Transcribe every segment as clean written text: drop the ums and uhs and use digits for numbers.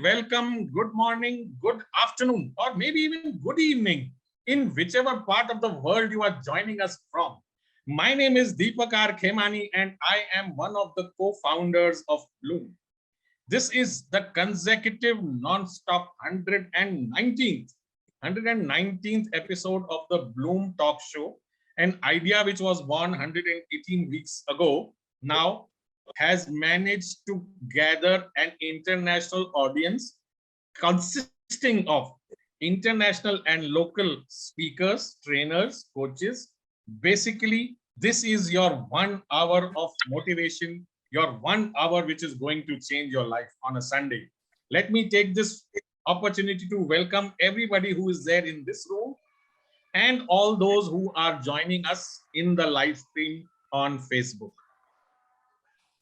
welcome, good morning, good afternoon, or maybe even good evening in whichever part of the world you are joining us from. My name is Deepak Khemani and I am one of the co-founders of Bloom. This is the consecutive non-stop 119th episode of the Bloom Talk Show, an idea which was born 118 weeks ago. Now has managed to gather an international audience consisting of international and local speakers, trainers, coaches. Basically, this is your 1 hour of motivation, your 1 hour which is going to change your life on a Sunday. Let me take this opportunity to welcome everybody who is there in this room and all those who are joining us in the live stream on Facebook.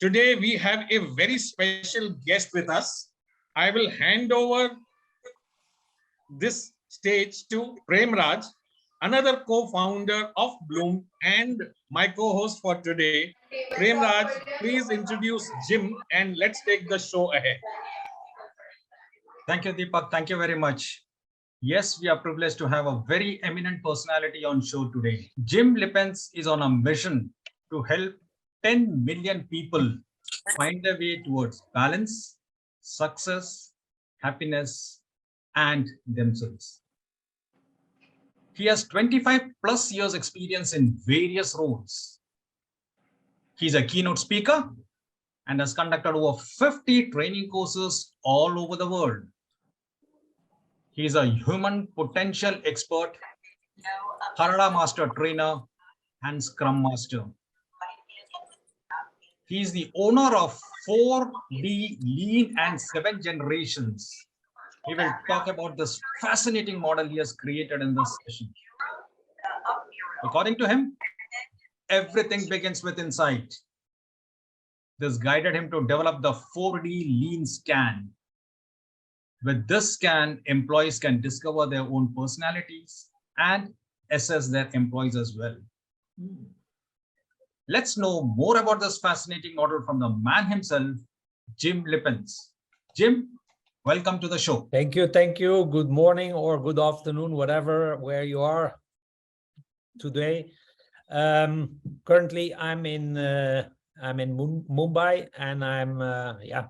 Today, we have a very special guest with us. I will hand over this stage to Prem Raj, another co-founder of Bloom and my co-host for today. Prem Raj, please introduce Jim and let's take the show ahead. Thank you, Deepak. Thank you very much. Yes, we are privileged to have a very eminent personality on show today. Jim Lippens is on a mission to help 10 million people find their way towards balance, success, happiness, and themselves. He has 25 plus years experience in various roles. He's a keynote speaker and has conducted over 50 training courses all over the world. He's a human potential expert, Harada Master Trainer, and Scrum Master. He is the owner of 4D Lean and 7 Generations. He will talk about this fascinating model he has created in this session. According to him, everything begins with insight. This guided him to develop the 4D Lean scan. With this scan, employees can discover their own personalities and assess their employees as well. Let's know more about this fascinating model from the man himself, Jim Lippens. Jim, welcome to the show. Thank you. Thank you. Good morning or good afternoon, whatever, where you are today. Currently, I'm in Mumbai, and I'm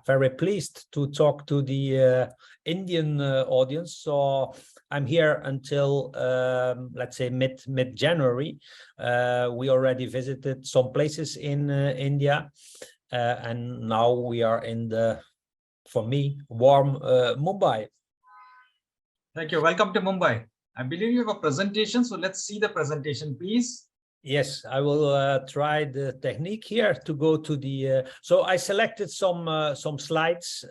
very pleased to talk to the Indian audience. So I'm here until let's say mid-January. We already visited some places in India, and now we are in the, for me, warm Mumbai. Thank you. Welcome to Mumbai. I believe you have a presentation, so let's see the presentation, please. Yes, I will try the technique here to go to the. So I selected some slides.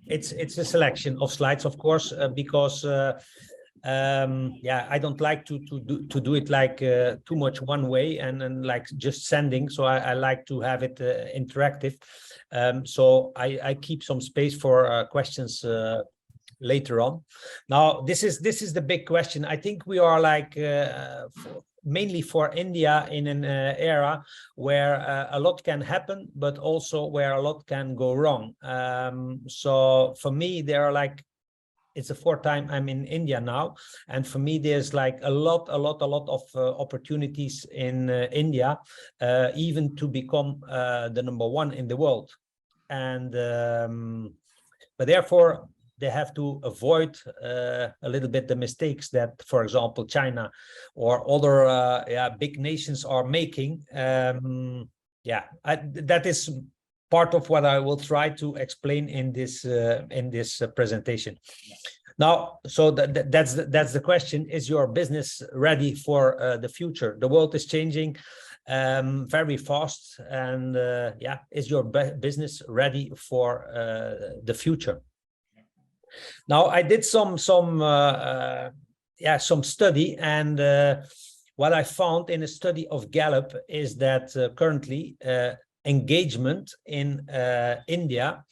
It's a selection of slides, of course, because I don't like to do it like too much one way and like just sending. So I like to have it interactive. So I keep some space for questions later on. Now this is the big question. I think we are like mainly for India in an era where a lot can happen, but also where a lot can go wrong. So for me, there are like, it's the 4th time I'm in India now, and for me there's like a lot of opportunities in India, even to become the #1 in the world, and but therefore they have to avoid a little bit the mistakes that, for example, China or other big nations are making. That is part of what I will try to explain in this presentation. Now, so that's the question: is your business ready for the future? The world is changing very fast, and is your business ready for the future? Now, I did some study, and what I found in a study of Gallup is that currently engagement in India,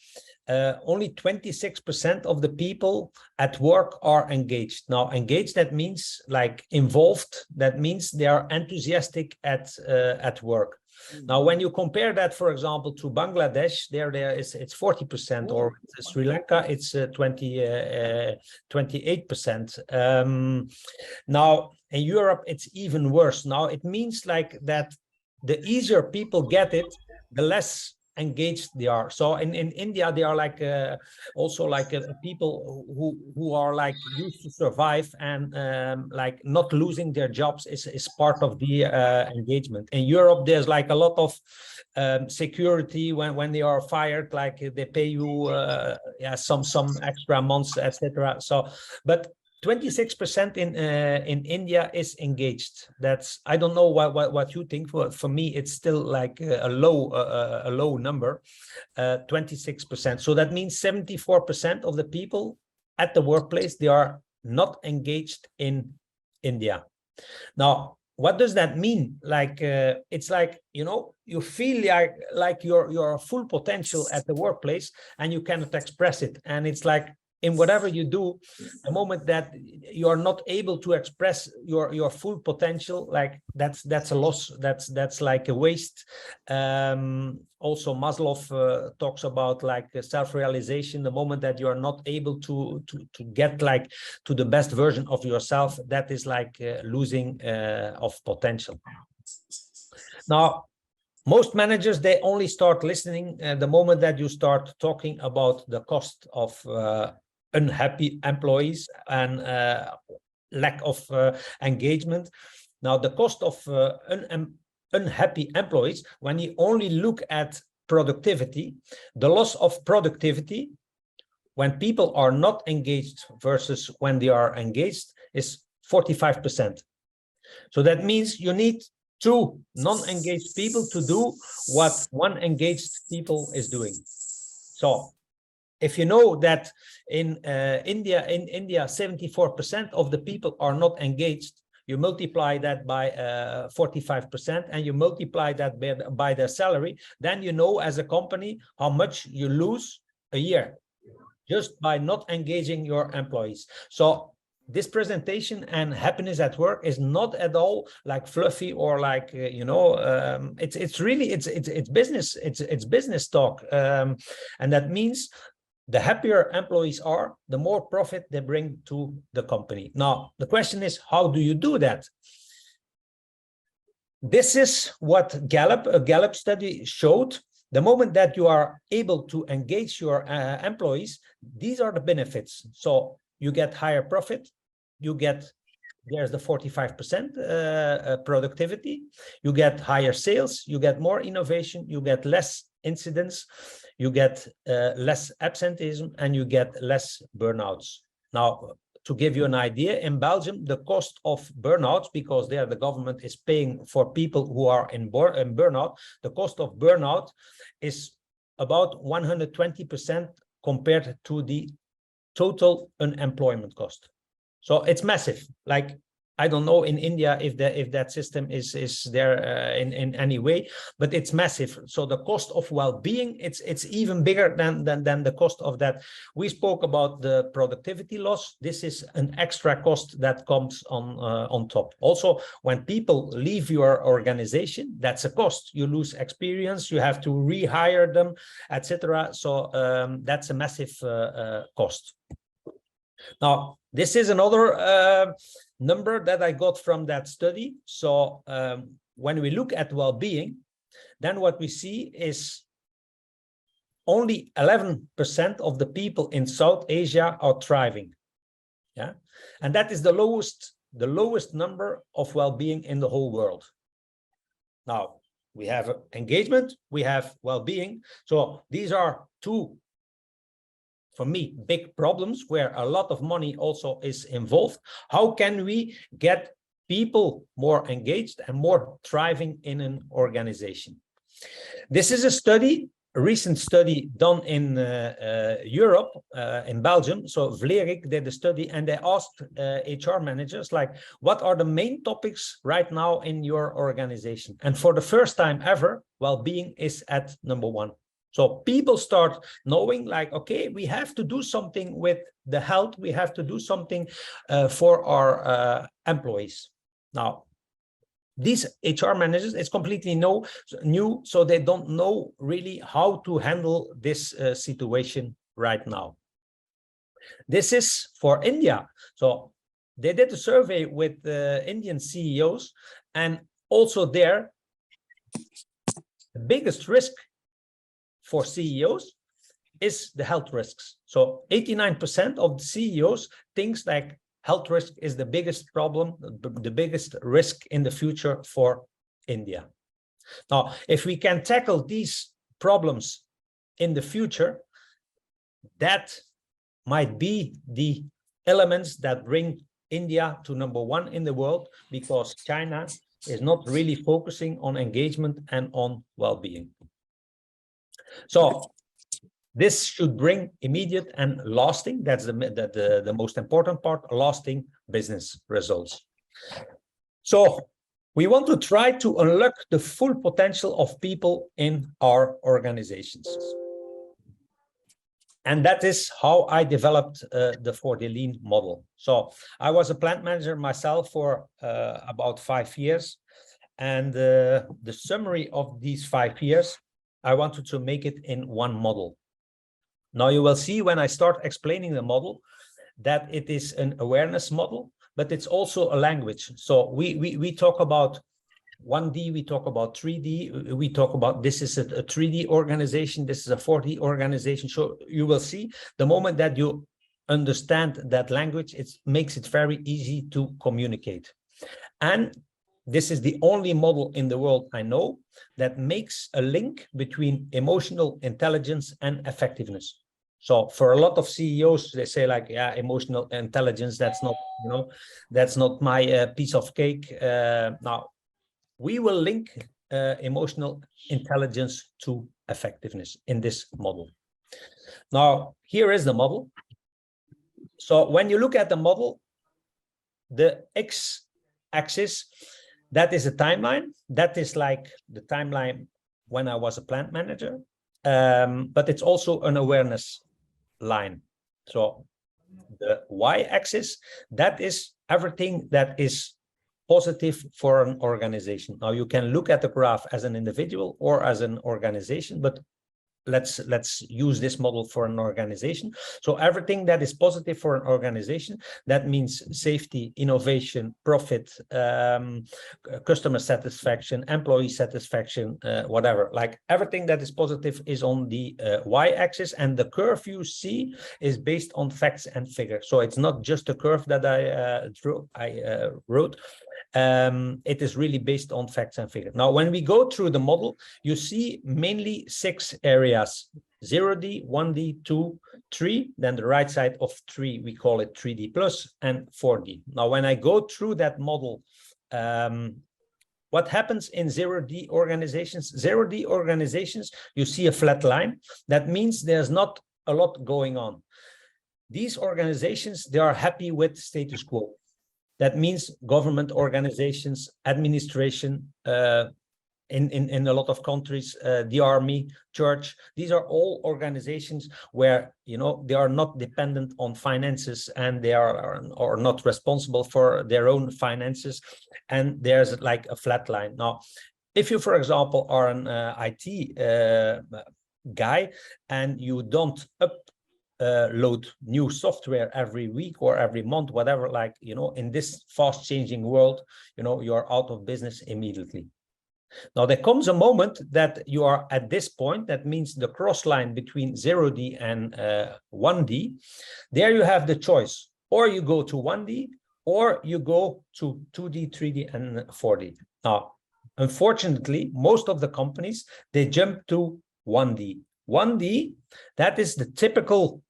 only 26% of the people at work are engaged. Now, engaged, that means like involved. That means they are enthusiastic at work. Now, when you compare that, for example, to Bangladesh, it's 40%, or Sri Lanka, it's 28%. Now, in Europe, it's even worse. Now, it means like that the easier people get it, the less engaged they are. So in India, they are like also like people who are like used to survive, and like not losing their jobs is part of the engagement. In Europe, there's like a lot of security when they are fired, like they pay you yeah, some extra months, etc. So, but 26% in India is engaged. That's, I don't know what you think. For me, it's still like a low number, 26%. So that means 74% of the people at the workplace, they are not engaged in India. Now, what does that mean? Like it's like, you know, you feel like your full potential at the workplace, and you cannot express it. And it's like, in whatever you do, the moment that you're not able to express your full potential, like that's a loss. That's like a waste. Also, Maslow talks about like self-realization. The moment that you're not able to get like to the best version of yourself, that is like losing of potential. Now, most managers, they only start listening the moment that you start talking about the cost of unhappy employees and lack of engagement. Now, the cost of unhappy employees, when you only look at productivity, the loss of productivity when people are not engaged versus when they are engaged is 45%. So that means you need 2 non-engaged people to do what 1 engaged people is doing. So if you know that in India, 74% of the people are not engaged, you multiply that by 45%, and you multiply that by their salary, then you know as a company how much you lose a year just by not engaging your employees. So this presentation and happiness at work is not at all like fluffy or like you know, it's really it's business, it's business talk, and that means the happier employees are, the more profit they bring to the company. Now, the question is, how do you do that? This is what a Gallup study showed. The moment that you are able to engage your employees, these are the benefits. So you get higher profit, you get, there's the 45% productivity, you get higher sales, you get more innovation, you get less incidents, you get less absenteeism, and you get less burnouts. Now, to give you an idea, in Belgium, the cost of burnouts, because there the government is paying for people who are in burnout, the cost of burnout is about 120% compared to the total unemployment cost. So it's massive. Like, I don't know in India if that system is there in any way, but it's massive. So the cost of well-being, it's even bigger than the cost of that. We spoke about the productivity loss. This is an extra cost that comes on top. Also, when people leave your organization, that's a cost. You lose experience, you have to rehire them, etc. So that's a massive cost. Now, this is another number that I got from that study. So when we look at well-being, then what we see is only 11% of the people in South Asia are thriving. Yeah, and that is the lowest number of well-being in the whole world. Now, we have engagement, we have well-being. So these are 2, for me, big problems where a lot of money also is involved. How can we get people more engaged and more thriving in an organization? This is a study, a recent study done in Europe, in Belgium. So Vlerik did a study, and they asked HR managers, like, what are the main topics right now in your organization? And for the first time ever, well-being is at number 1. So people start knowing, like, okay, we have to do something with the health. We have to do something for our employees. Now, These HR managers, it's completely new, so they don't know really how to handle this situation right now. This is for India. So they did a survey with Indian CEOs, and also there, the biggest risk for CEOs is the health risks. So 89% of the CEOs thinks like health risk is the biggest problem, the biggest risk in the future for India. Now, if we can tackle these problems in the future, that might be the elements that bring India to #1 in the world, because China is not really focusing on engagement and on well-being. So this should bring immediate and lasting, that's the most important part, lasting business results. So we want to try to unlock the full potential of people in our organizations. And that is how I developed the 4D Lean model. So I was a plant manager myself for about 5 years. And the summary of these 5 years, I wanted to make it in one model. Now you will see when I start explaining the model that it is an awareness model, but it's also a language. So we talk about 1D, we talk about 3D, we talk about this is a 3D organization, this is a 4D organization. So you will see the moment that you understand that language, it makes it very easy to communicate. And this is the only model in the world I know that makes a link between emotional intelligence and effectiveness. So for a lot of CEOs, they say like, yeah, emotional intelligence, that's not, you know, that's not my piece of cake. Now, we will link emotional intelligence to effectiveness in this model. Now, here is the model. So when you look at the model, the x-axis, that is a timeline. That is like the timeline when I was a plant manager, but it's also an awareness line. So the y-axis, that is everything that is positive for an organization. Now you can look at the graph as an individual or as an organization, but let's use this model for an organization. So everything that is positive for an organization, that means safety, innovation, profit, customer satisfaction, employee satisfaction, whatever, like everything that is positive is on the y-axis, and the curve you see is based on facts and figures. So it's not just a curve that I wrote. It is really based on facts and figures. Now, when we go through the model, you see mainly 6 areas: 0D, 1D, 2, 3. Then the right side of 3, we call it 3D plus, and 4D. Now, when I go through that model, what happens in 0D organizations? 0D organizations, you see a flat line. That means there's not a lot going on. These organizations, they are happy with status quo. That means government organizations, administration, in a lot of countries, the army, church. These are all organizations where, you know, they are not dependent on finances, and they are not responsible for their own finances. And there's like a flat line. Now, if you, for example, are an IT guy and you don't load new software every week or every month, whatever, like, you know, in this fast changing world, you know, you're out of business immediately. Now, there comes a moment that you are at this point, that means the cross line between 0D and 1D. There you have the choice, or you go to 1D, or you go to 2D, 3D, and 4D. Now, unfortunately, most of the companies, they jump to 1D. 1D, that is the typical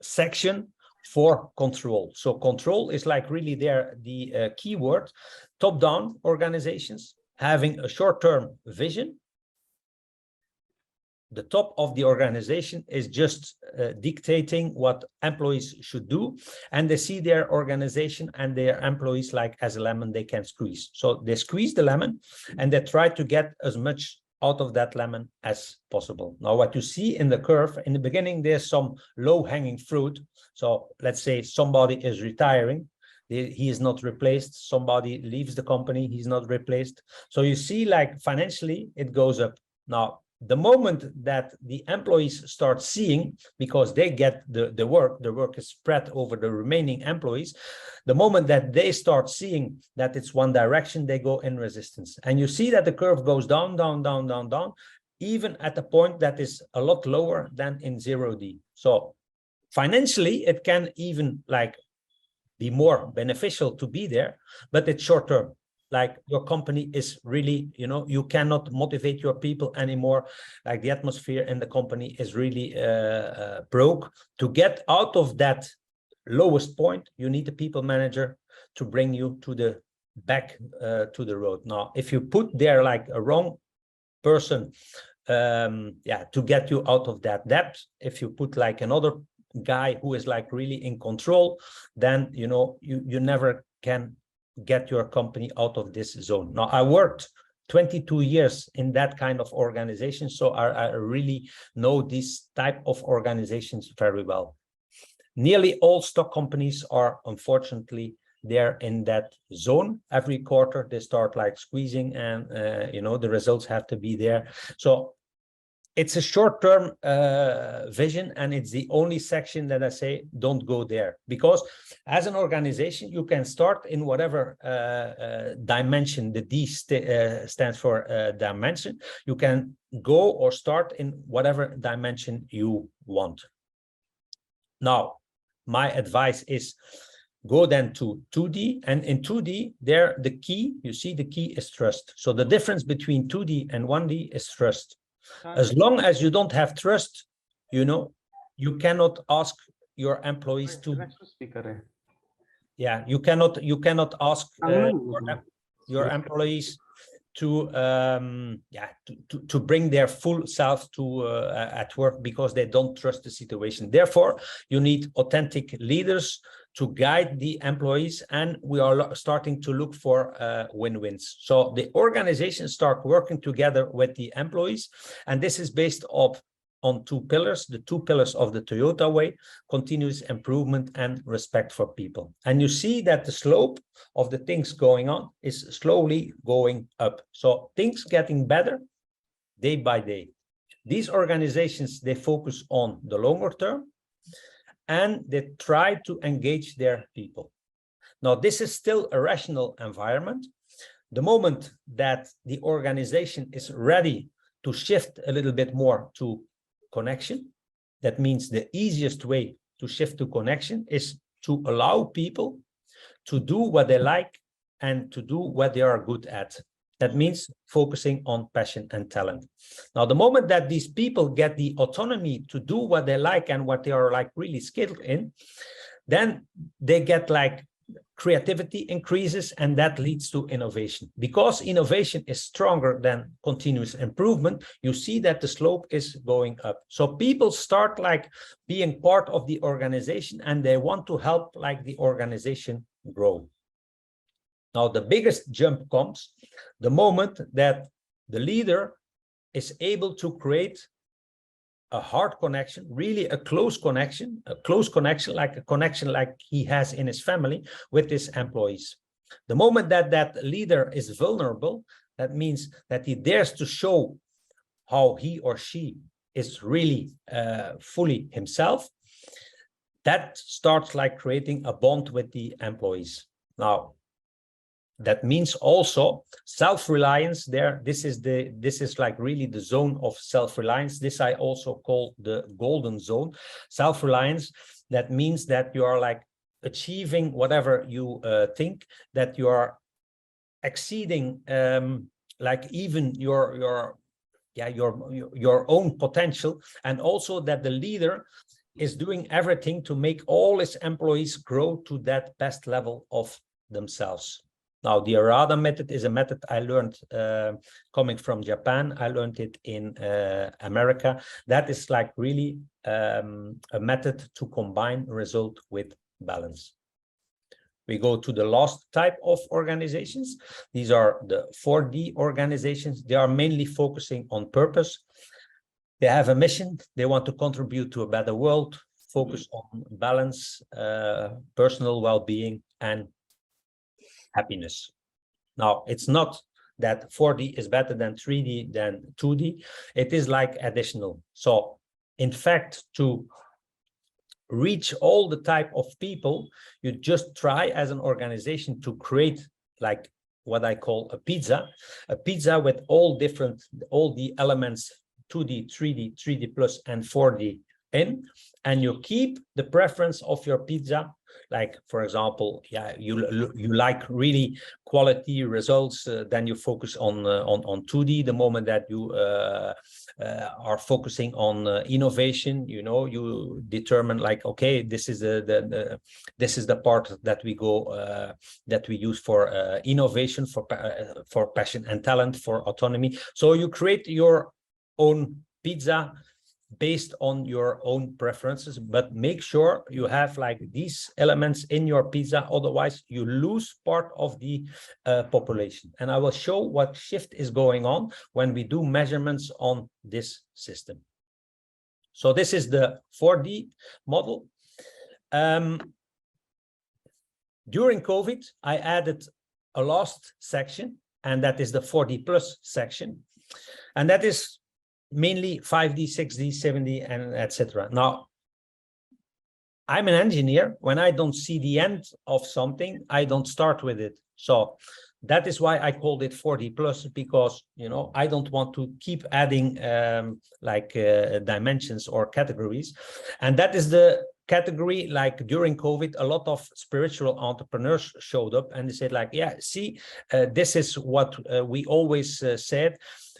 section for control. So control is like really there, the keyword. Top-down organizations having a short-term vision. The top of the organization is just dictating what employees should do, and they see their organization and their employees like as a lemon they can squeeze. So they squeeze the lemon and they try to get as much out of that lemon as possible. Now, what you see in the curve, in the beginning, there's some low-hanging fruit. So let's say somebody is retiring. he is not replaced. Somebody leaves the company, he's not replaced. So you see, like financially, it goes up. Now, the moment that the employees start seeing, because they get the work is spread over the remaining employees, the moment that they start seeing that it's one direction, they go in resistance. And you see that the curve goes down, down, down, down, down, even at a point that is a lot lower than in 0D. So financially, it can even like be more beneficial to be there, but it's short term. Like your company is really, you know, you cannot motivate your people anymore. Like the atmosphere in the company is really broke. To get out of that lowest point, you need a people manager to bring you to the back to the road. Now, if you put there like a wrong person, to get you out of that depth, if you put like another guy who is like really in control, then you know you never can get your company out of this zone. Now, I worked 22 years in that kind of organization, so I really know this type of organizations very well. Nearly all stock companies are unfortunately there in that zone. Every quarter they start like squeezing, and you know, the results have to be there. So it's a short-term vision, and it's the only section that I say don't go there, because as an organization you can start in whatever dimension. The D stands for dimension. You can go or start in whatever dimension you want. Now, my advice is go then to 2D, and in 2D there the key, you see, the key is trust. So the difference between 2D and 1D is trust. As long as you don't have trust, you know, you cannot ask your employees to, you cannot ask your employees to to bring their full self to at work, because they don't trust the situation. Therefore, you need authentic leaders to guide the employees, and we are starting to look for win-wins. So the organizations start working together with the employees, and this is based on two pillars, the two pillars of the Toyota way: continuous improvement and respect for people. And you see that the slope of the things going on is slowly going up. So things getting better day by day. These organizations, they focus on the longer term, and they try to engage their people. Now, this is still a rational environment. The moment that the organization is ready to shift a little bit more to connection, that means the easiest way to shift to connection is to allow people to do what they like and to do what they are good at. That means focusing on passion and talent. Now, the moment that these people get the autonomy to do what they like and what they are like really skilled in, then they get like creativity increases, and that leads to innovation. Because innovation is stronger than continuous improvement, you see that the slope is going up. So people start like being part of the organization, and they want to help like the organization grow. Now, the biggest jump comes the moment that the leader is able to create a hard connection, really a close connection like a connection like he has in his family with his employees. The moment that that leader is vulnerable, that means that he dares to show how he or she is really fully himself, that starts like creating a bond with the employees. Now, that means also self-reliance there. This is like really the zone of self-reliance. This I also call the golden zone. Self-reliance, that means that you are like achieving whatever you think, that you are exceeding like even your own potential, and also that the leader is doing everything to make all his employees grow to that best level of themselves. Now, the ARADA method is a method I learned coming from Japan. I learned it in America. That is like really a method to combine result with balance. We go to the last type of organizations. These are the 4D organizations. They are mainly focusing on purpose. They have a mission. They want to contribute to a better world, focus on balance, personal well-being, and happiness. Now, it's not that 4D is better than 3D than 2D. It is like additional. So in fact, to reach all the type of people, you just try as an organization to create like what I call a pizza with all the elements, 2D, 3D, 3D plus and 4D in, and you keep the preference of your pizza. Like, for example, yeah, you like really quality results, then you focus on 2D. The moment that you are focusing on innovation, you know, you determine like, okay, this is this is the part that we go that we use for innovation, for passion and talent, for autonomy. So you create your own pizza based on your own preferences, but make sure you have like these elements in your pizza, otherwise you lose part of the population. And I will show what shift is going on when we do measurements on this system. So this is the 4D model. During COVID, I added a last section, and that is the 4D plus section, and that is mainly 5D, 6D, 7D, and etc. Now, I'm an engineer. When I don't see the end of something, I don't start with it. So that is why I called it 4D plus, because, you know, I don't want to keep adding dimensions or categories. And that is the category, like during COVID, a lot of spiritual entrepreneurs showed up and they said like, yeah, see, this is what we always said.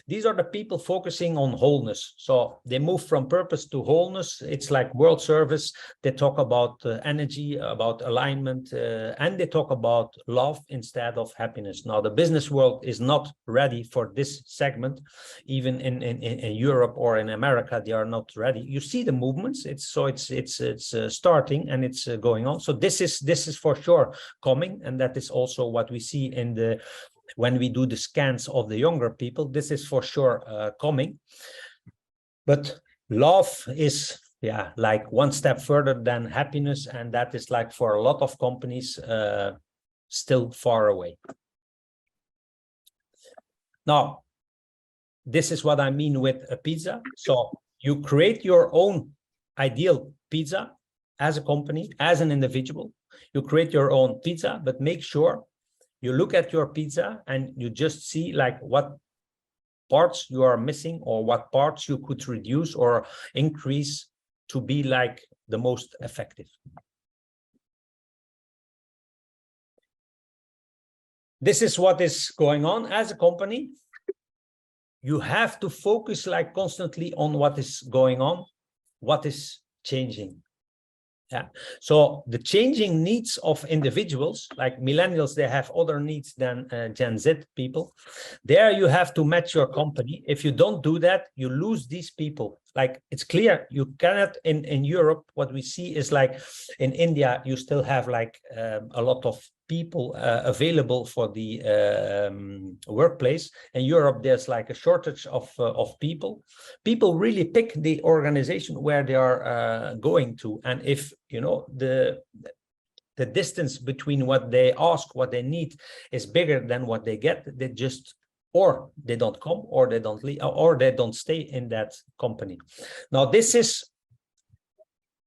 These are the people focusing on wholeness. So they move from purpose to wholeness. It's like world service. They talk about energy, about alignment, and they talk about love instead of happiness. Now, the business world is not ready for this segment. Even in Europe or in America, they are not ready. You see the movements. It's starting and it's going on. So this is for sure coming, and that is also what we see in the when we do the scans of the younger people. This is for sure coming, but love is, yeah, like one step further than happiness, and that is like for a lot of companies still far away. Now, this is what I mean with a pizza. So you create your own ideal pizza as a company, as an individual. You create your own pizza, but make sure you look at your pizza and you just see like what parts you are missing or what parts you could reduce or increase to be like the most effective. This is what is going on as a company. You have to focus like constantly on what is going on, what is changing. Yeah, so the changing needs of individuals, like millennials, they have other needs than Gen Z people. There you have to match your company. If you don't do that, you lose these people. Like, it's clear you cannot in Europe. What we see is like in India, you still have like a lot of people available for the workplace. In Europe, there's like a shortage of people. People really pick the organization where they are going to, and if you know the distance between what they ask, what they need, is bigger than what they get, they just or they don't come, or they don't leave, or they don't stay in that company. Now, this is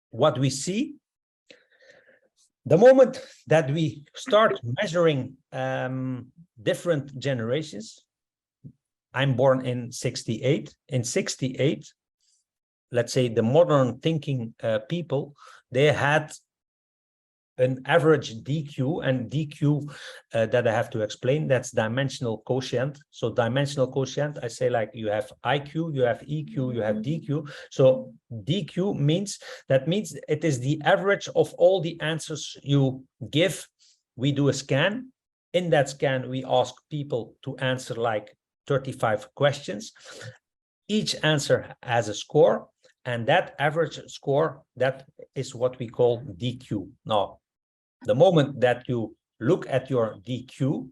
what we see. The moment that we start measuring different generations, I'm born in 68. In 68, let's say the modern thinking people, they had an average DQ, and DQ that I have to explain, that's dimensional quotient. So dimensional quotient, I say like you have IQ, you have EQ, you have DQ. So DQ means it is the average of all the answers you give. We do a scan. In that scan, we ask people to answer like 35 questions. Each answer has a score, and that average score, that is what we call DQ. Now, the moment that you look at your DQ,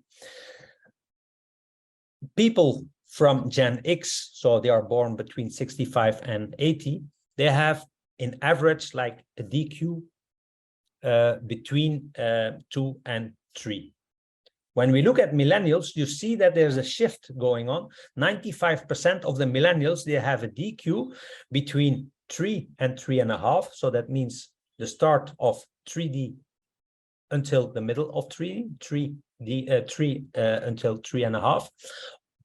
people from Gen X, so they are born between 65 and 80, they have in average like a DQ between 2 and 3. When we look at millennials, you see that there's a shift going on. 95% of the millennials, they have a DQ between 3 and 3.5. So that means the start of 3D until the middle of 3D, 3 until 3.5,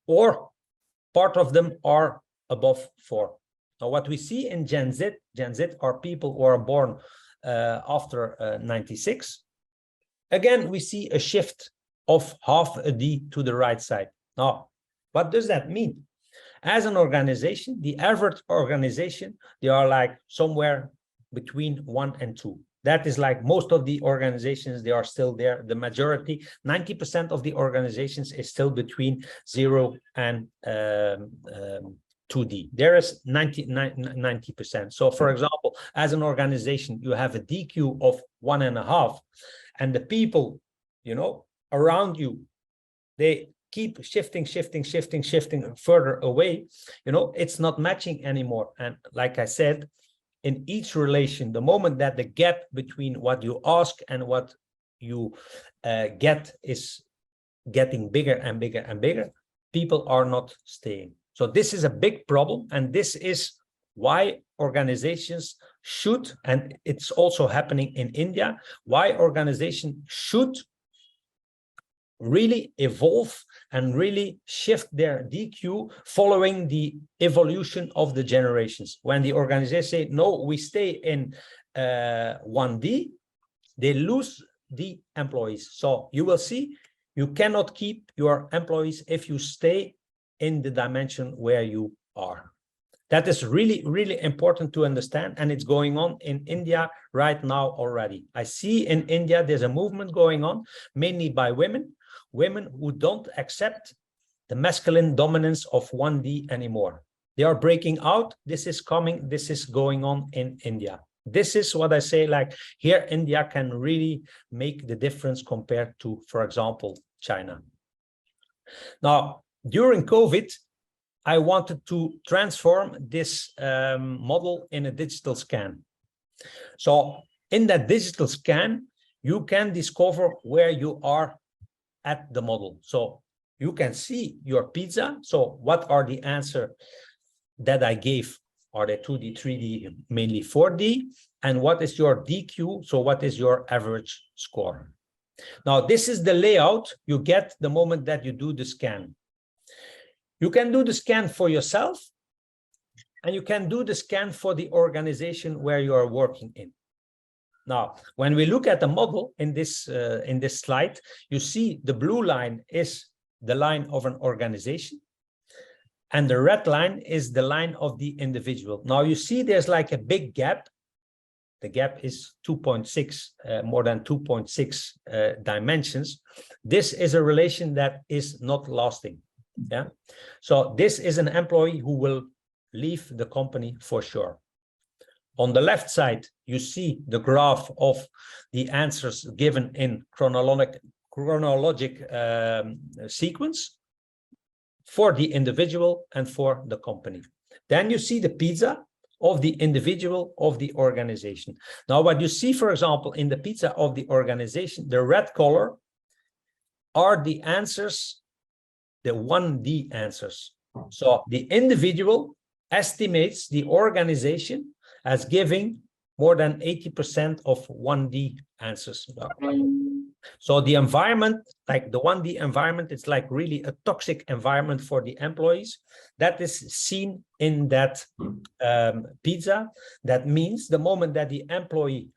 or part of them are above 4. Now, what we see in Gen Z are people who are born after 96. Again, we see a shift of half a D to the right side. Now, what does that mean? As an organization, the average organization, they are like somewhere between 1 and 2. That is like most of the organizations, they are still there. The majority, 90% of the organizations is still between 0 and 2D. There is 90%. So for example, as an organization, you have a DQ of 1.5, and the people, you know, around you, they keep shifting further away. You know, it's not matching anymore. And like I said, in each relation, the moment that the gap between what you ask and what you get is getting bigger and bigger and bigger, people are not staying. So this is a big problem, and this is why organizations should, and it's also happening in India, why organizations should really evolve and really shift their DQ following the evolution of the generations. When the organizations say, no, we stay in 1D, they lose the employees. So you will see, you cannot keep your employees if you stay in the dimension where you are. That is really, really important to understand, and it's going on in India right now already. I see in India, there's a movement going on, mainly by women who don't accept the masculine dominance of 1D anymore. They are breaking out. This is coming. This is going on in India. This is what I say, like here, India can really make the difference compared to, for example, China. Now, during COVID, I wanted to transform this model in a digital scan. So in that digital scan, you can discover where you are at the model. So you can see your pizza. So what are the answers that I gave? Are they 2D, 3D, mainly 4D? And what is your DQ? So what is your average score? Now, this is the layout you get the moment that you do the scan. You can do the scan for yourself, and you can do the scan for the organization where you are working in. Now, when we look at the model in this slide, you see the blue line is the line of an organization, and the red line is the line of the individual. Now, you see there's like a big gap. The gap is 2.6, more than 2.6 dimensions. This is a relation that is not lasting. Yeah. So this is an employee who will leave the company for sure. On the left side, you see the graph of the answers given in chronologic sequence for the individual and for the company. Then you see the pizza of the individual of the organization. Now, what you see, for example, in the pizza of the organization, the red color are the answers, the 1D answers. So the individual estimates the organization as giving more than 80% of 1D answers. So the environment, like the 1D environment, it's like really a toxic environment for the employees. That is seen in that pizza. That means the moment that the employee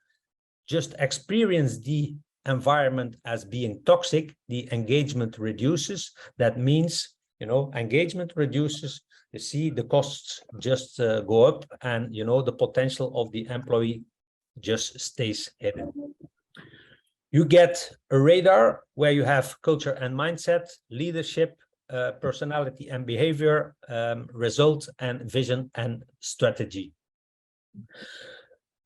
just experience the environment as being toxic, the engagement reduces. That means, you know, engagement reduces. You see the costs just go up, and, you know, the potential of the employee just stays hidden. You get a radar where you have culture and mindset, leadership, personality and behavior, result and vision and strategy.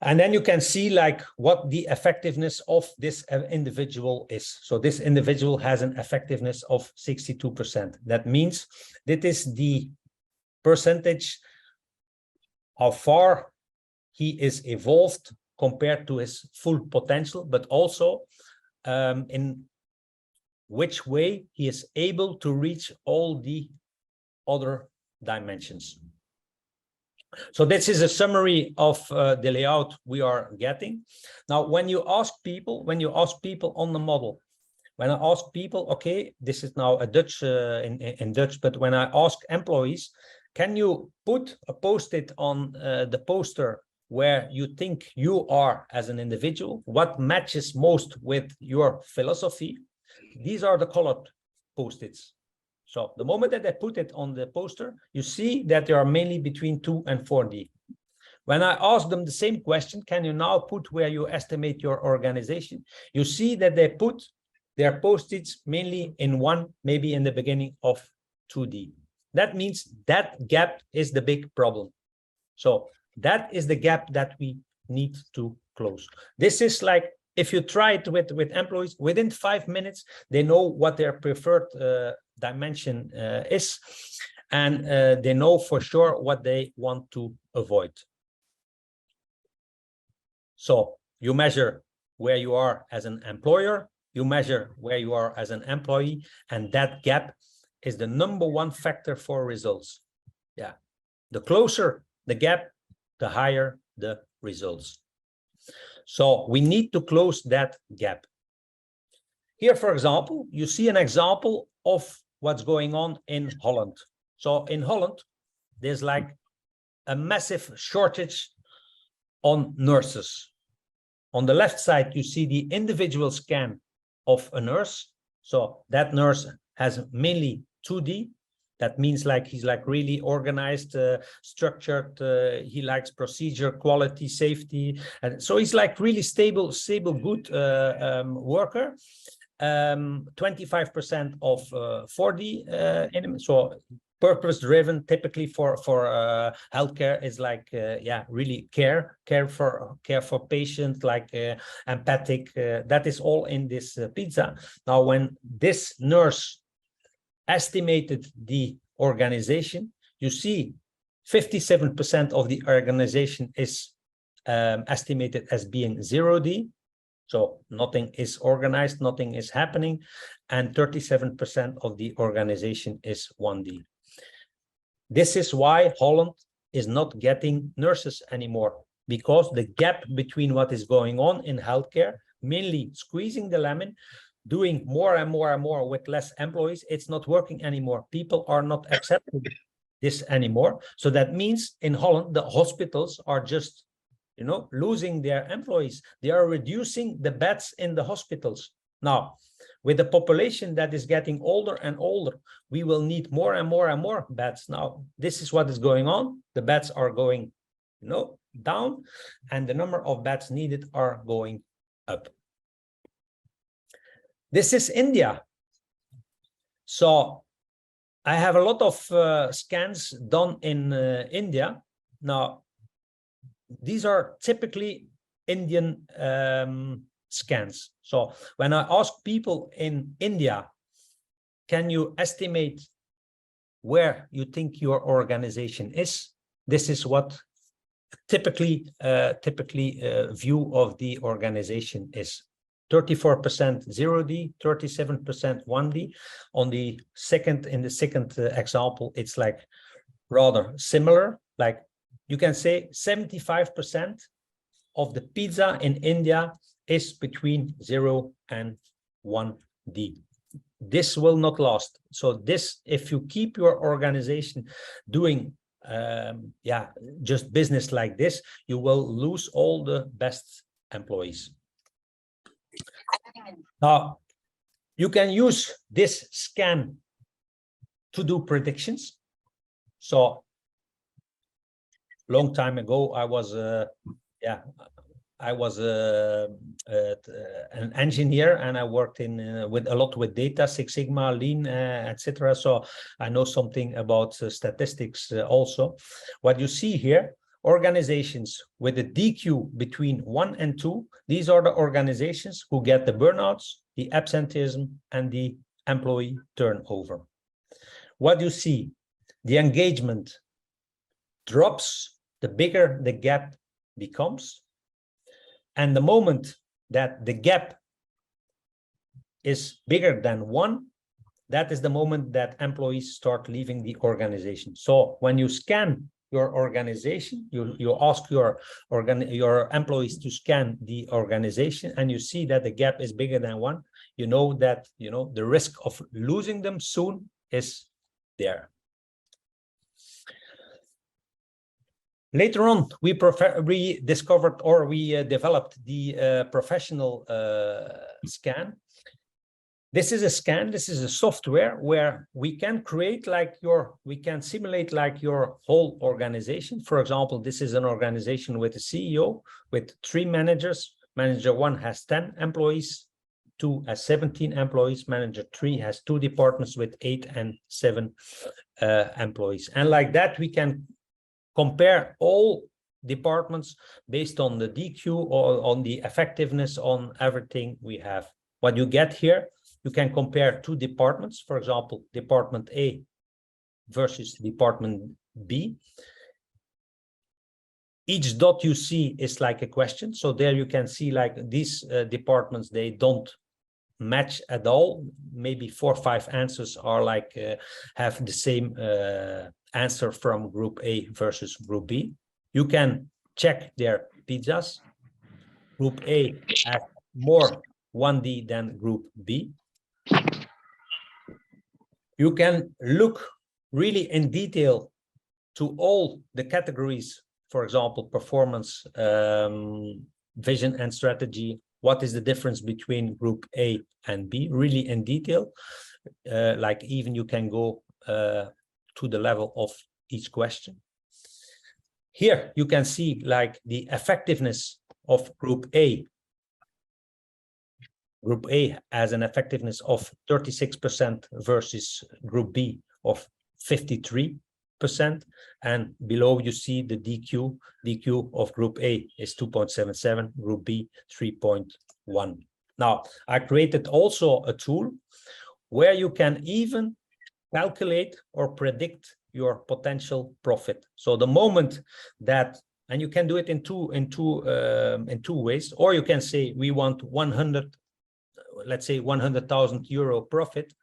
And then you can see like what the effectiveness of this individual is. So this individual has an effectiveness of 62%. That means that is the percentage how far he is evolved compared to his full potential, but also in which way he is able to reach all the other dimensions. So this is a summary of the layout we are getting. Now, when you ask people on the model, when I ask people, okay, this is now a Dutch in Dutch, but when I ask employees, can you put a post-it on the poster where you think you are as an individual? What matches most with your philosophy? These are the colored post-its. So the moment that I put it on the poster, you see that they are mainly between 2 and 4D. When I ask them the same question, can you now put where you estimate your organization? You see that they put their post-its mainly in 1, maybe in the beginning of 2D. That means that gap is the big problem. So that is the gap that we need to close. This is like, if you try it with employees, within 5 minutes, they know what their preferred dimension is, and they know for sure what they want to avoid. So you measure where you are as an employer, you measure where you are as an employee, and that gap is the #1 factor for results. Yeah, the closer the gap, the higher the results. So we need to close that gap. Here, for example, you see an example of what's going on in Holland. So in Holland, there's like a massive shortage on nurses. On the left side, you see the individual scan of a nurse. So that nurse has mainly 2D. That means like he's like really organized, structured. He likes procedure, quality, safety, and so he's like really stable, good worker. 25% of 4D elements. So purpose-driven, typically for healthcare is like yeah, really care for patients, like empathic. That is all in this pizza. Now, when this nurse estimated the organization, you see 57% of the organization is estimated as being 0D. So nothing is organized, nothing is happening, and 37% of the organization is 1D. This is why Holland is not getting nurses anymore, because the gap between what is going on in healthcare, mainly squeezing the lemon, doing more and more and more with less employees, it's not working anymore. People are not accepting this anymore. So that means in Holland, the hospitals are just, you know, losing their employees. They are reducing the beds in the hospitals. Now, with the population that is getting older and older, we will need more and more and more beds. Now, this is what is going on. The beds are going, you know, down, and the number of beds needed are going up. This is India. So I have a lot of scans done in India. Now, these are typically Indian scans. So when I ask people in India, can you estimate where you think your organization is? This is what typically view of the organization is. 34% 0D, 37% 1D. On the second, in the second example, it's like rather similar. Like you can say 75% of the pizza in India is between 0 and 1D. This will not last. So this, if you keep your organization doing yeah, just business like this, you will lose all the best employees. Now, you can use this scan to do predictions. So, long time ago, I was yeah, I was an engineer, and I worked in with a lot with data, Six Sigma, Lean, etc. So I know something about statistics also. What you see here, organizations with a DQ between 1 and 2, these are the organizations who get the burnouts, the absenteeism, and the employee turnover. What you see, the engagement drops the bigger the gap becomes. And the moment that the gap is bigger than 1, that is the moment that employees start leaving the organization. So when you scan your organization, you ask your employees to scan the organization, and you see that the gap is bigger than 1, you know that the risk of losing them soon is there. Later on, we discovered, or we developed the professional scan. This is a scan. This is a software where we can create we can simulate like your whole organization. For example, this is an organization with a CEO with 3 managers. Manager 1 has 10 employees, 2 has 17 employees. Manager 3 has 2 departments with 8 and 7 employees. And like that, we can compare all departments based on the DQ or on the effectiveness on everything we have. What you get here, you can compare 2 departments, for example, department A versus department B. Each dot you see is like a question. So there you can see like these departments, they don't match at all. Maybe 4 or 5 answers are like have the same answer from group A versus group B. You can check their pizzas. Group A has more 1D than group B. You can look really in detail to all the categories, for example, performance, vision and strategy. What is the difference between group A and B, really in detail? Like even you can go to the level of each question. Here you can see like the effectiveness of group A. Group A has an effectiveness of 36% versus group B of 53%. And below you see the DQ. DQ of group A is 2.77, group B 3.1. Now, I created also a tool where you can even calculate or predict your potential profit. So the moment that, and you can do it in two ways, or you can say we want 100, let's say 100,000 euro profit.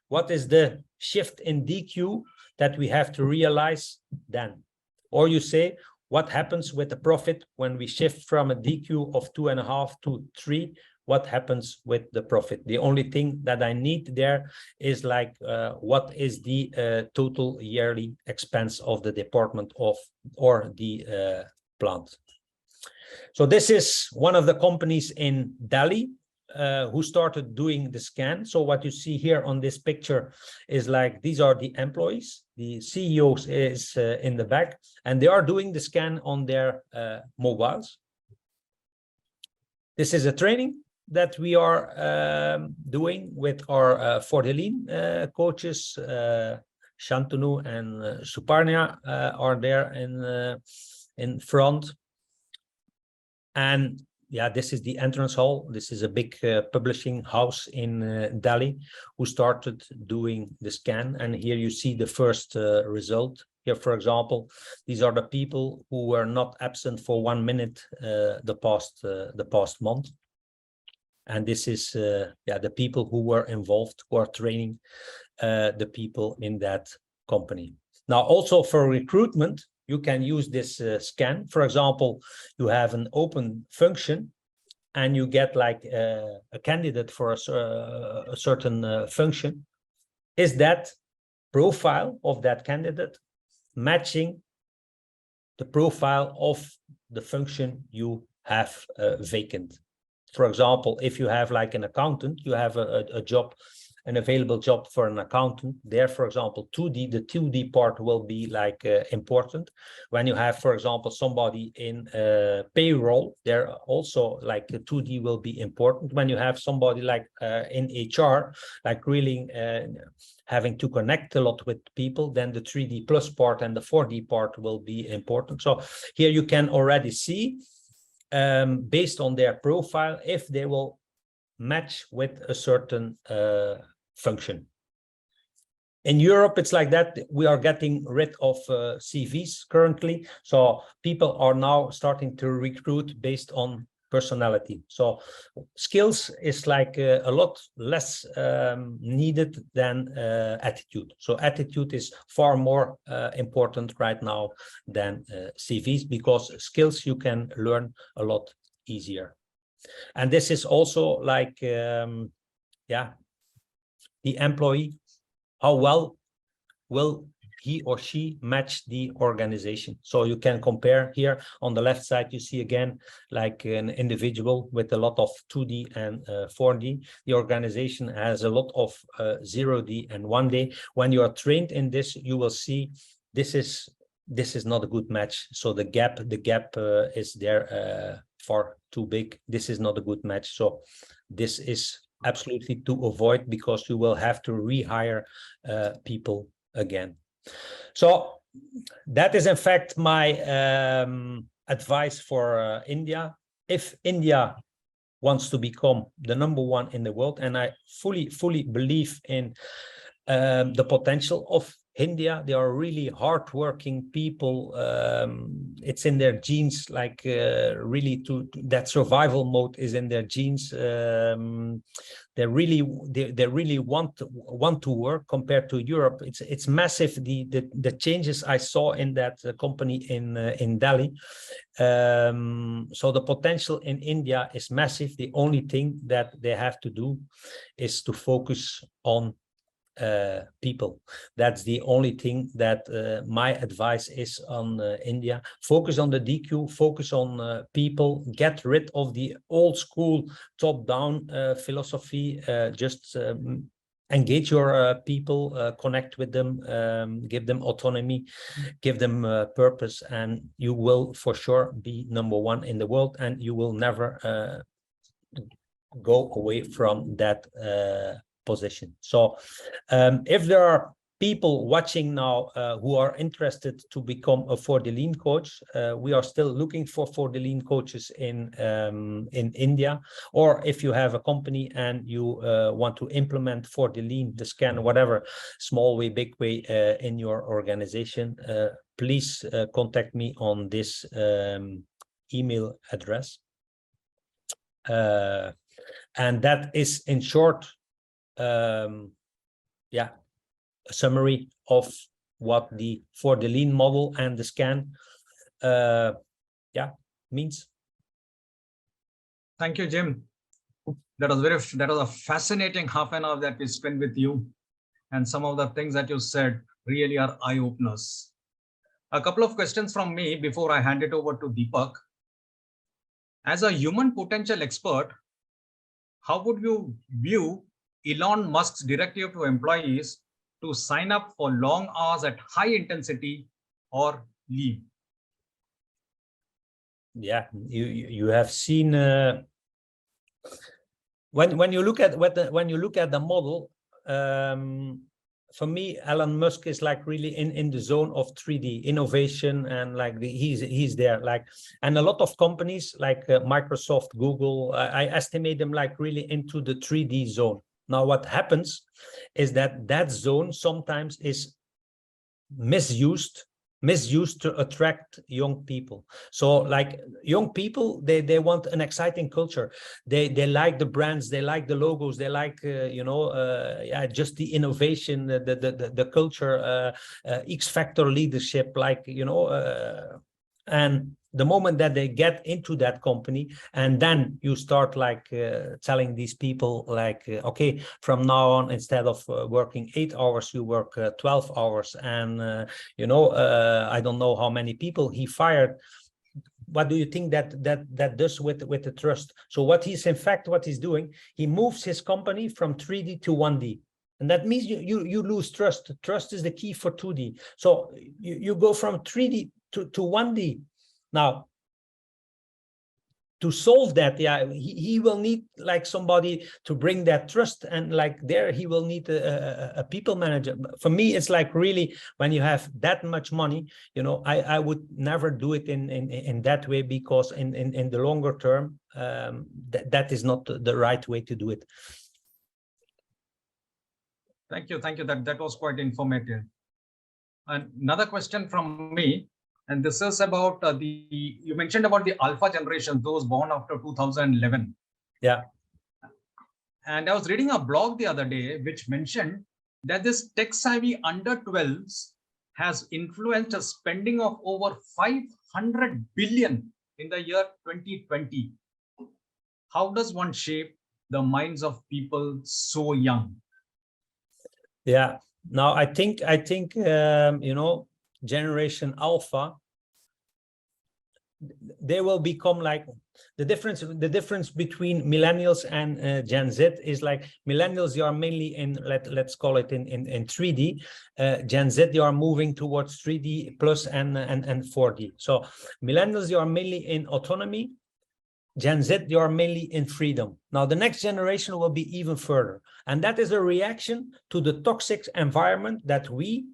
What is the shift in DQ that we have to realize then? Or you say, what happens with the profit when we shift from a DQ of 2.5 to 3? What happens with the profit? The only thing that I need there is like, what is the total yearly expense of the department of or the plant? So this is one of the companies in Delhi who started doing the scan. So what you see here on this picture is like, these are the employees, the CEOs is in the back, and they are doing the scan on their mobiles. This is a training that we are doing with our Fordelin coaches. Shantanu and Suparnia are there in front. And yeah, this is the entrance hall. This is a big publishing house in Delhi who started doing the scan. And here you see the first result. Here, for example, these are the people who were not absent for 1 minute the past month. And this is the people who were involved, who are training the people in that company. Now, also for recruitment, you can use this scan. For example, you have an open function and you get like a candidate for a certain function. Is that profile of that candidate matching the profile of the function you have vacant? For example, if you have like an accountant, you have a job, an available job for an accountant. There, for example, 2D, the 2D part will be like important. When you have, for example, somebody in payroll, there also like the 2D will be important. When you have somebody like in HR, like really having to connect a lot with people, then the 3D plus part and the 4D part will be important. So here you can already see, based on their profile, if they will match with a certain function. In Europe, it's like that. We are getting rid of CVs currently. So people are now starting to recruit based on personality. So skills is like a lot less needed than attitude. So attitude is far more important right now than CVs, because skills you can learn a lot easier. And this is also like, yeah, the employee, how well will he or she match the organization. So you can compare here on the left side, you see again, like an individual with a lot of 2D and 4D. The organization has a lot of 0D and 1D. When you are trained in this, you will see this is not a good match. So the gap is there far too big. This is not a good match. So this is absolutely to avoid, because you will have to rehire people again. So that is in fact my advice for India. If India wants to become the #1 in the world, and I fully believe in the potential of India, they are really hardworking people. It's in their genes, like really that survival mode is in their genes. They really want to work. Compared to Europe, it's massive. The changes I saw in that company in Delhi. So the potential in India is massive. The only thing that they have to do is to focus on people. That's the only thing that my advice is on India. Focus on the DQ, focus on people, get rid of the old school top-down philosophy. Just engage your people, connect with them, give them autonomy, give them purpose, and you will for sure be #1 in the world, and you will never go away from that position. So if there are people watching now who are interested to become a For the Lean coach, we are still looking for the Lean coaches in India. Or if you have a company and you want to implement For the Lean, the scan, whatever, small way, big way in your organization, please contact me on this email address. And that is in short, yeah, a summary of what the For the Lean model and the scan yeah, means. Thank you, Jim. That was a fascinating half an hour that we spent with you, and some of the things that you said really are eye-openers. A couple of questions from me before I hand it over to Deepak. As a human potential expert, how would you view Elon Musk's directive to employees to sign up for long hours at high intensity or leave? Yeah, you have seen when you look at the model. For me, Elon Musk is like really in the zone of 3D innovation, and like he's there, like, and a lot of companies like Microsoft, Google, I estimate them like really into the 3D zone. Now, what happens is that zone sometimes is misused to attract young people. So like young people, they want an exciting culture. They like the brands, they like the logos, they like yeah, just the innovation, the culture, X factor leadership, like and the moment that they get into that company, and then you start like telling these people like, okay, from now on, instead of working 8 hours, you work 12 hours. And, I don't know how many people he fired. What do you think that does with the trust? So what he's doing, he moves his company from 3D to 1D. And that means you lose trust. Trust is the key for 2D. So you go from 3D to 1D. Now, to solve that, yeah, he will need like somebody to bring that trust, and like there he will need a people manager. For me, it's like really, when you have that much money, I would never do it in that way, because in the longer term, that is not the right way to do it. Thank you. That was quite informative. Another question from me. And this is about you mentioned about the alpha generation, those born after 2011. Yeah. And I was reading a blog the other day which mentioned that this tech-savvy under 12s has influenced a spending of over 500 billion in the year 2020. How does one shape the minds of people so young? Yeah. Now I think you know, generation alpha, they will become like the difference between millennials and Gen Z is like millennials, you are mainly in let's call it in 3D. Gen Z, you are moving towards 3D plus and 4D. So millennials, you are mainly in autonomy. Gen Z, you are mainly in freedom. Now the next generation will be even further, and that is a reaction to the toxic environment that we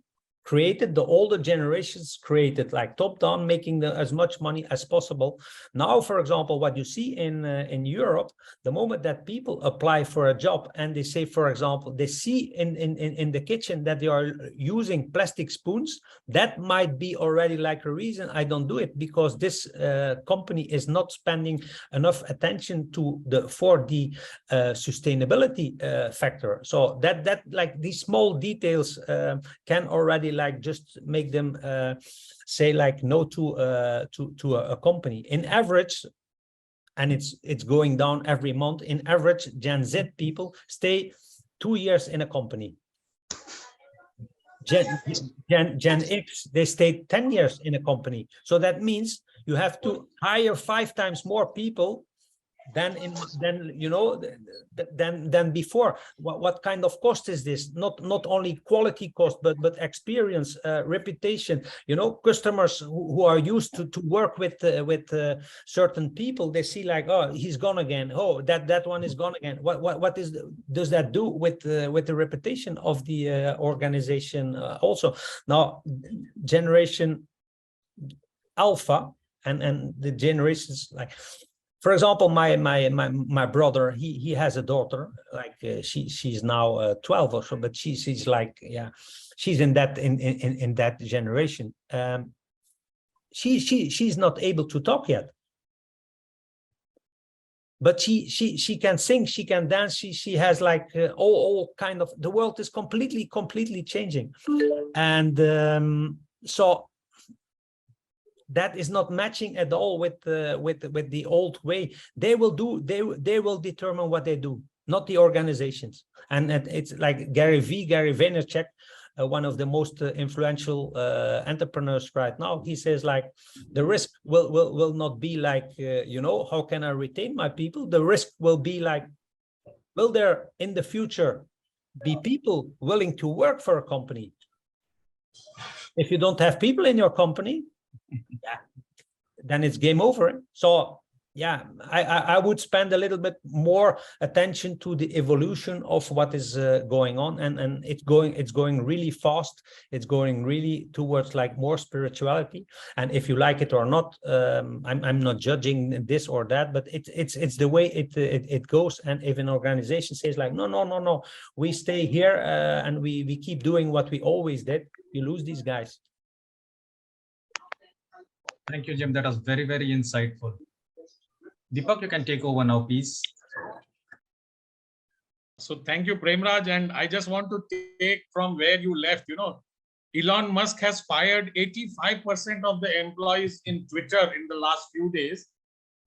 created, the older generations created, like top down, making as much money as possible. Now, for example, what you see in Europe, the moment that people apply for a job and they say, for example, they see in the kitchen that they are using plastic spoons, that might be already like a reason I don't do it, because this company is not spending enough attention to the 4D sustainability factor. So that like these small details can already like just make them say like no to a company. In average, and it's going down every month, in average Gen Z people stay 2 years in a company. Gen X, they stay 10 years in a company. So that means you have to hire 5 times more people than before. What kind of cost is this? Not only quality cost, but experience, reputation. You know, customers who are used to work with certain people, they see like, oh, he's gone again. Oh, that one is gone again. What does that do with the reputation of the organization? Also, now generation alpha and the generations like. For example, my brother, he has a daughter, like she's now 12 or so, but she's like, yeah, she's in that generation. She's not able to talk yet, but she can sing, she can dance, she has like all kind of, the world is completely changing, and so that is not matching at all with the old way. They will determine what they do, not the organizations. And it's like Gary Vaynerchuk, one of the most influential entrepreneurs right now. He says like the risk will not be like you know, how can I retain my people? The risk will be like, will there in the future be people willing to work for a company? If you don't have people in your company, yeah, then it's game over. So yeah, I would spend a little bit more attention to the evolution of what is going on, and it's going really fast. It's going really towards like more spirituality, and if you like it or not, I'm not judging this or that, but it's the way it goes. And if an organization says like no, we stay here and we keep doing what we always did, you lose these guys. Thank you, Jim. That was very, very insightful. Deepak, you can take over now, please. So thank you, Premraj. And I just want to take from where you left, you know, Elon Musk has fired 85% of the employees in Twitter in the last few days,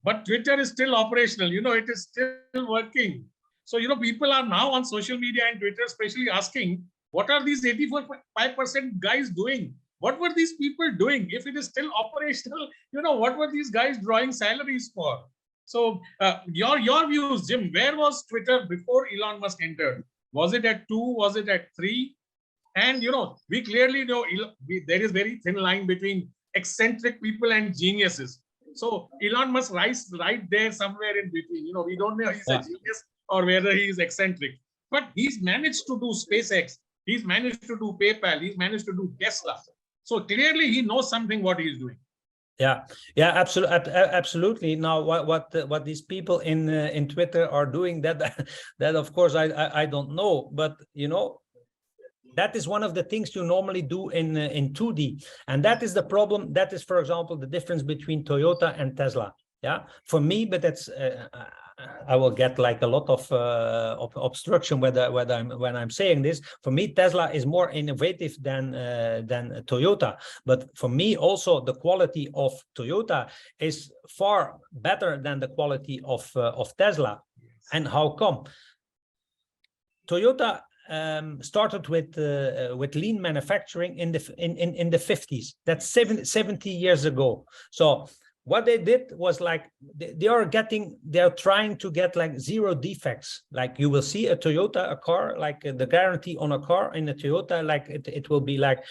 but Twitter is still operational. You know, it is still working. So, you know, people are now on social media and Twitter, especially asking, what are these 85% guys doing? What were these people doing? If it is still operational, you know, what were these guys drawing salaries for? So your views, Jim, where was Twitter before Elon Musk entered? Was it at 2? Was it at 3? And, you know, we clearly know there is very thin line between eccentric people and geniuses. So Elon Musk rises right there somewhere in between. You know, we don't know if he's a genius or whether he is eccentric. But he's managed to do SpaceX. He's managed to do PayPal. He's managed to do Tesla. So clearly he knows something what he's doing. Yeah, absolutely. Now, what these people in Twitter are doing, that of course I don't know, but you know, That is one of the things you normally do in 2D, and that is the problem. That is, for example, the difference between Toyota and Tesla. Yeah, for me, but that's I will get like a lot of obstruction when I'm saying this. For me, Tesla is more innovative than Toyota. But for me, also the quality of Toyota is far better than the quality of Tesla. Yes. And how come? Toyota started with lean manufacturing in the 50s. That's 70 years ago. So what they did was like they're trying to get like zero defects. Like you will see a Toyota, a car, like the guarantee on a car in a Toyota, like it will be like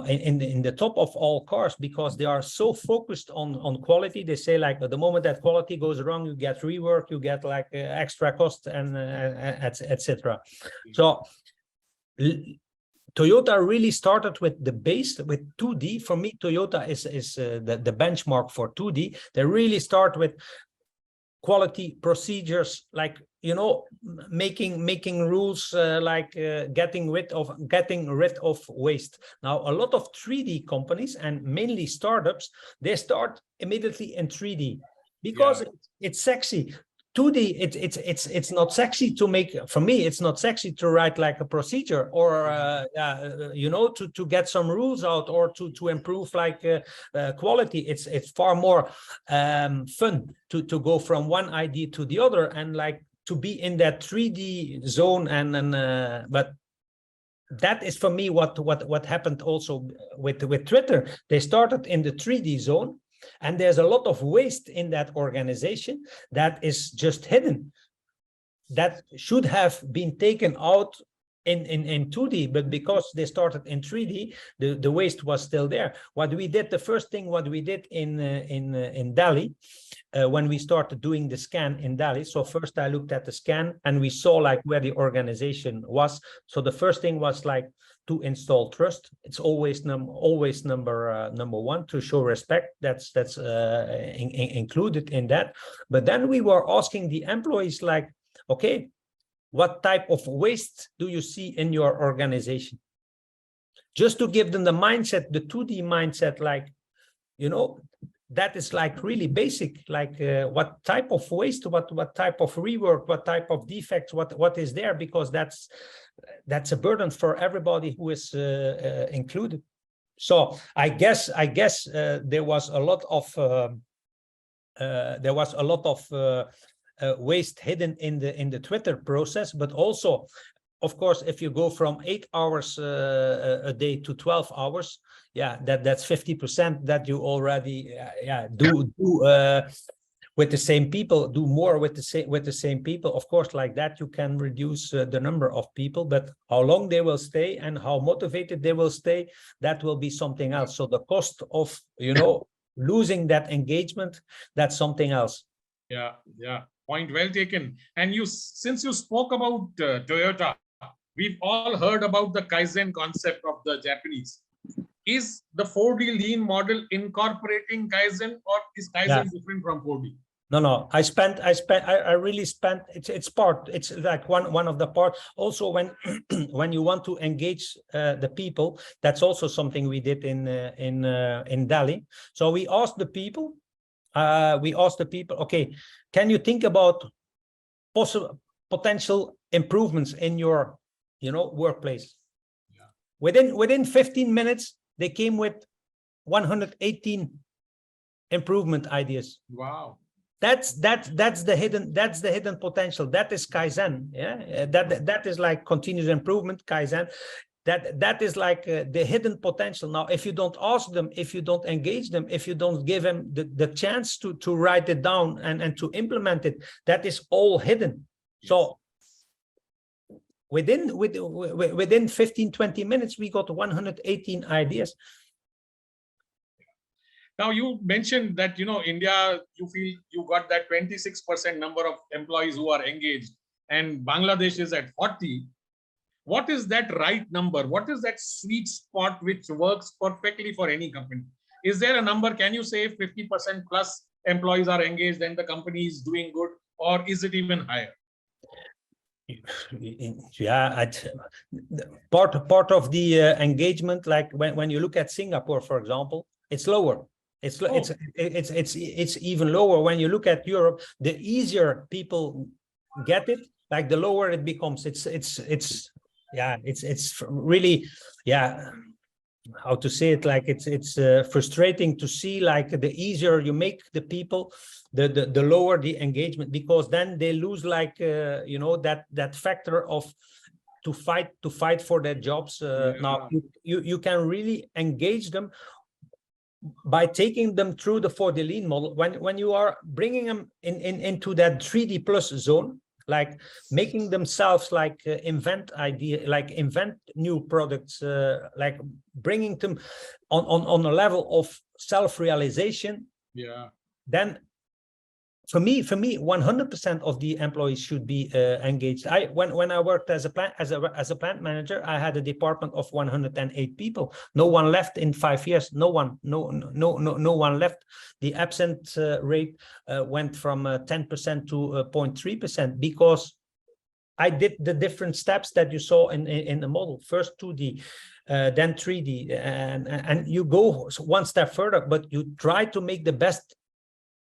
in the top of all cars, because they are so focused on quality. They say like at the moment that quality goes wrong, you get rework, you get like extra cost and etc. So Toyota really started with the base, with 2D. For me, Toyota is the benchmark for 2D. They really start with quality procedures, like, you know, making rules, like getting rid of waste. Now, a lot of 3D companies and mainly startups, they start immediately in 3D because it's sexy. 2D, it's not sexy to make. For me, it's not sexy to write like a procedure or you know, to get some rules out or to improve like quality. It's far more fun to go from one idea to the other and like to be in that 3D zone. And but that is for me what happened also with Twitter. They started in the 3D zone. And there's a lot of waste in that organization that is just hidden, that should have been taken out in 2D, but because they started in 3D, the waste was still there. What we did, the first thing what we did in Delhi, when we started doing the scan in Delhi. So first I looked at the scan and we saw like where the organization was. So the first thing was like to install trust. It's always number one, to show respect. That's included in that. But then we were asking the employees like, okay, what type of waste do you see in your organization? Just to give them the mindset, the 2D mindset, like, you know, that is like really basic, like what type of waste, what type of rework, what type of defects, what is there, because that's a burden for everybody who is included. So I guess there was a lot of waste hidden in the Twitter process, but also, of course, if you go from 8 hours a day to 12 hours, yeah, that's 50% that you already do with the same people, do more with the same people. Of course, like that you can reduce the number of people, but how long they will stay and how motivated they will stay, that will be something else. So the cost of, you know, losing that engagement, that's something else. Yeah, point well taken. And since you spoke about Toyota, we've all heard about the Kaizen concept of the Japanese. Is the 4D lean model incorporating Kaizen, or is Kaizen different from 4D? No, I really spent, it's part, it's like one of the parts. Also, when when you want to engage the people, that's also something we did in Delhi. So we asked the people, okay, can you think about potential improvements in your, you know, workplace? Yeah. Within 15 minutes, they came with 118 improvement ideas. Wow. That's the hidden potential. That is Kaizen. Yeah, that is like continuous improvement, Kaizen. That is like the hidden potential. Now, if you don't ask them, if you don't engage them, if you don't give them the chance to write it down and to implement it, that is all hidden. Yes. So within 15-20 minutes, we got 118 ideas. Now, you mentioned that, you know, India, you feel you got that 26% number of employees who are engaged, and Bangladesh is at 40. What is that right number? What is that sweet spot which works perfectly for any company? Is there a number? Can you say 50% plus employees are engaged and the company is doing good, or is it even higher? Yeah, part of the engagement, like when you look at Singapore, for example, it's lower. It's even lower. When you look at Europe, the easier people get it, like the lower it becomes. It's really, yeah, how to say it, like it's frustrating to see, like the easier you make the people, the lower the engagement, because then they lose, like you know, that factor of to fight for their jobs. Now you can really engage them by taking them through the 4D lean model. When you are bringing them into that 3D plus zone, like making themselves like invent new products, like bringing them on a level of self-realization. Yeah. Then for me 100% of the employees should be engaged. When I worked as a plant manager, I had a department of 108 people. No one left in 5 years. No one left. The absent rate went from 10% to 0.3%, because I did the different steps that you saw in the model. First 2D, then 3D, and you go one step further, but you try to make the best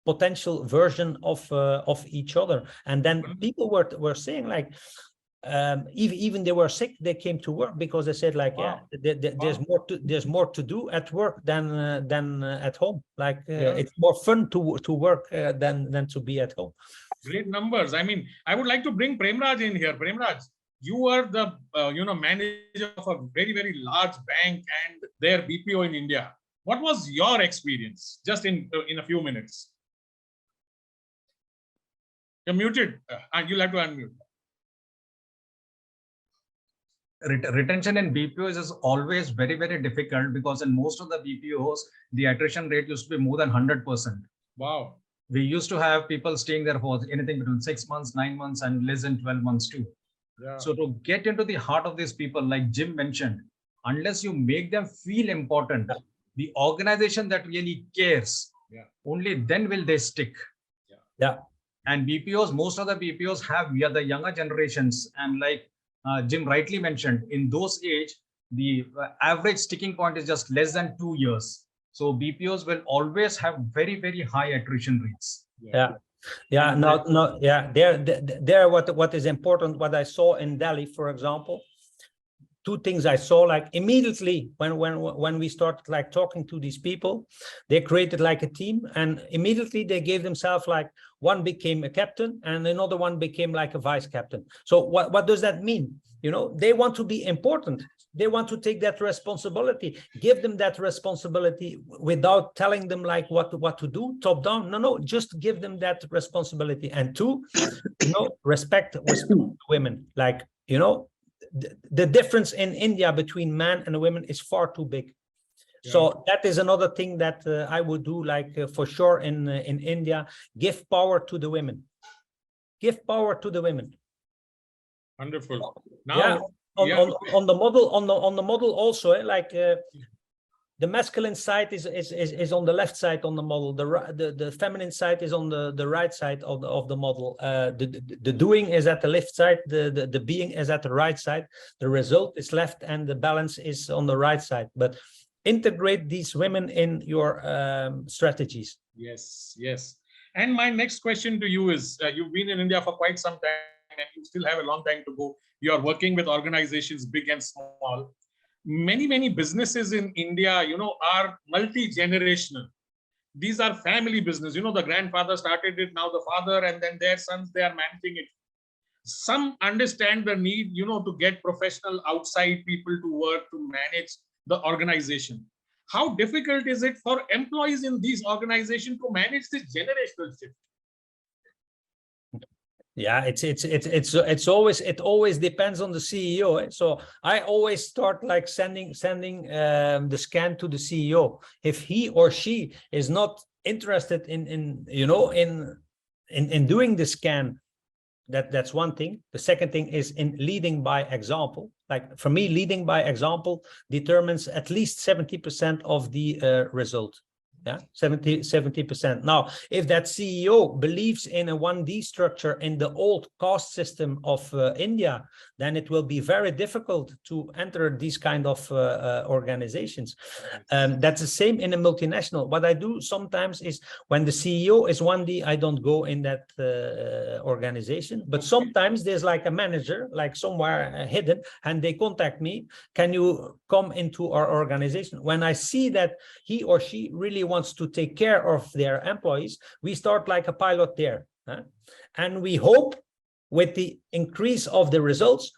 potential version of each other. And then people were saying, like, even they were sick, they came to work, because they said, like, Wow. there's more to do at work than at home. Like it's more fun to work than to be at home. Great numbers. I mean, I would like to bring Premraj in here. Premraj, you were the manager of a very, very large bank and their BPO in India. What was your experience? Just in a few minutes. You're muted. You'll have to unmute. Retention in BPOs is always very, very difficult, because in most of the BPOs, the attrition rate used to be more than 100%. Wow. We used to have people staying there for anything between 6 months, 9 months, and less than 12 months too. Yeah. So to get into the heart of these people, like Jim mentioned, unless you make them feel important, the organization that really cares, only then will they stick. Yeah. And BPOs, most of the BPOs have the younger generations, and like Jim rightly mentioned, in those age, the average sticking point is just less than 2 years. So BPOs will always have very, very high attrition rates. There what is important, what I saw in Delhi, for example, two things I saw, like immediately when we started like talking to these people, they created like a team, and immediately they gave themselves, like, one became a captain and another one became like a vice captain. So what does that mean? You know, they want to be important. They want to take that responsibility. Give them that responsibility without telling them like what to do top down. No, just give them that responsibility. And two, respect women. Like, the difference in India between men and women is far too big. So that is another thing that I would do, like for sure in India. Give power to the women. Give power to the women. Wonderful. Now, on the model also, like the masculine side is on the left side on the model. The feminine side is on the right side of the model. The doing is at the left side. The being is at the right side. The result is left, and the balance is on the right side. But integrate these women in your strategies. Yes. And my next question to you is: you've been in India for quite some time, and you still have a long time to go. You are working with organizations big and small. Many businesses in India, are multi-generational. These are family business. The grandfather started it, now the father, and then their sons, they are managing it. Some understand the need, to get professional outside people to work to manage the organization. How difficult is it for employees in these organizations to manage this generational shift? Yeah, it always depends on the CEO. So I always start like sending the scan to the CEO. If he or she is not interested in doing the scan, that's one thing. The second thing is in leading by example. Like for me, leading by example determines at least 70% of the result. Yeah, 70%. Now, if that CEO believes in a 1D structure in the old caste system of India, then it will be very difficult to enter these kind of organizations. That's the same in a multinational. What I do sometimes is when the CEO is 1D, I don't go in that organization. But sometimes there's like a manager, like somewhere hidden, and they contact me. Can you come into our organization? When I see that he or she really wants to take care of their employees, we start like a pilot there. And we hope with the increase of the results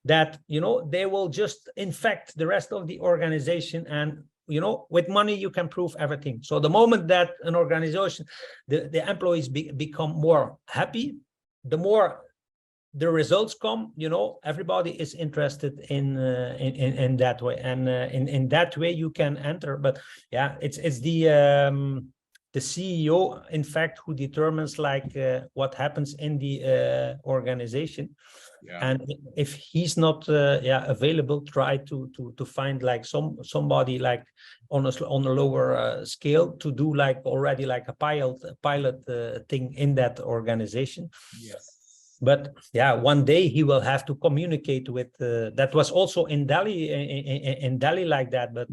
that, you know, they will just infect the rest of the organization. And, you know, with money, you can prove everything. So the moment that an organization, the employees become more happy, the more the results come, you know, everybody is interested in that way, and in that way you can enter. But yeah, it's the CEO, in fact, who determines like what happens in the organization. Yeah. And if he's not available, try to find like somebody like on a lower scale to do like already like a pilot thing in that organization. Yes. But yeah, one day he will have to communicate with. That was also in Delhi, in Delhi like that. But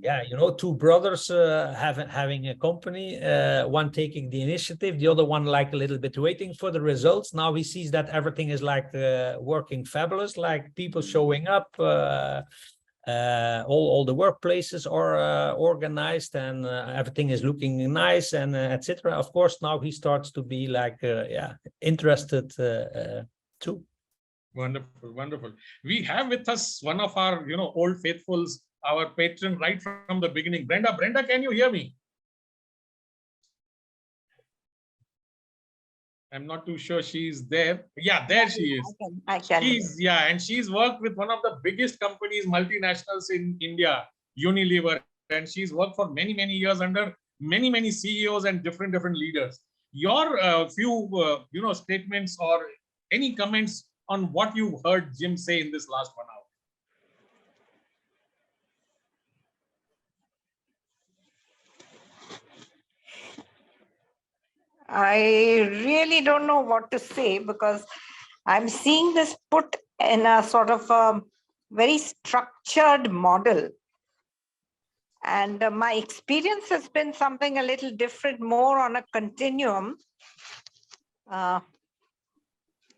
yeah, you know, two brothers having a company, one taking the initiative, the other one like a little bit waiting for the results. Now he sees that everything is like working fabulous, like people showing up. All the workplaces are organized, and everything is looking nice, and etc. Of course, now he starts to be like interested too. Wonderful, wonderful. We have with us one of our, you know, old faithfuls, our patron right from the beginning, Brenda. Brenda, can you hear me? I'm not too sure she's there. Yeah, there she is. I can. And she's worked with one of the biggest companies, multinationals in India, Unilever, and she's worked for many, many years under many CEOs and different leaders. Your few, you know, statements or any comments on what you heard Jim say in this last 1 hour. I really don't know what to say, because I'm seeing this put in a sort of a very structured model. And my experience has been something a little different, more on a continuum.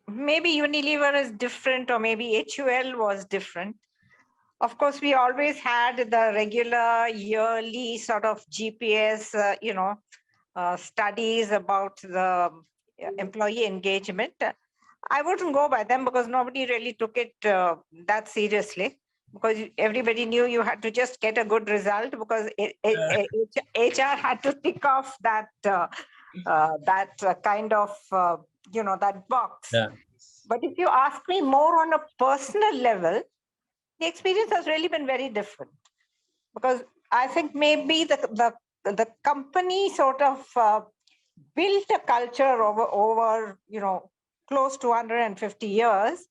Maybe Unilever is different, or maybe HUL was different. Of course, we always had the regular yearly sort of GPS, you know, studies about the employee engagement. I wouldn't go by them because nobody really took it that seriously, because everybody knew you had to just get a good result, because HR had to tick off that kind of, you know, that box. Yeah. But if you ask me more on a personal level, the experience has really been very different, because I think maybe the company sort of built a culture over, you know, close to 150 years,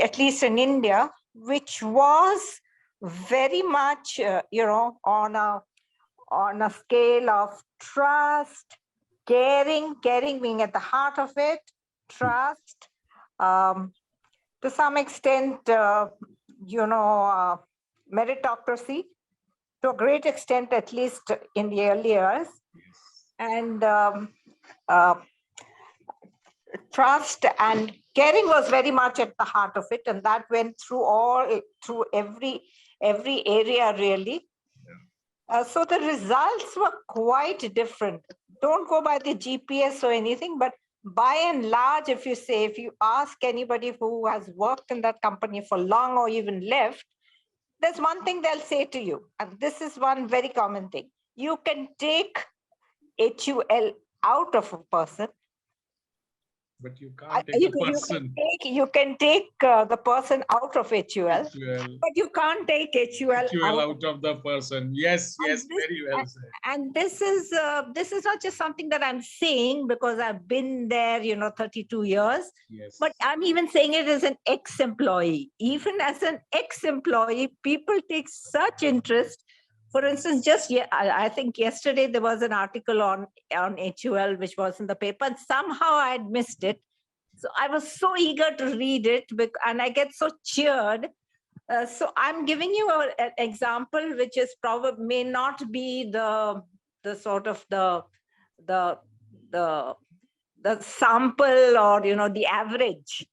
at least in India, which was very much, you know, on a scale of trust, caring being at the heart of it, trust, to some extent, you know, meritocracy, to a great extent, at least in the early years, and trust and caring was very much at the heart of it, and that went through every area really. So the results were quite different. Don't go by the GPS or anything, but by and large, if you ask anybody who has worked in that company for long or even left, there's one thing they'll say to you, and this is one very common thing. You can take HUL out of a person, but you can't take the person. You can take the person out of HUL, but you can't take HUL out of the person. Yes, very well said. And this is not just something that I'm saying because I've been there, you know, 32 years. Yes. But I'm even saying it as an ex-employee. Even as an ex-employee, people take such interest For instance, I think yesterday there was an article on HUL which was in the paper, and somehow I had missed it. So I was so eager to read it, and I get so cheered. So I'm giving you an example, which is probably may not be the sort of the sample, or the average.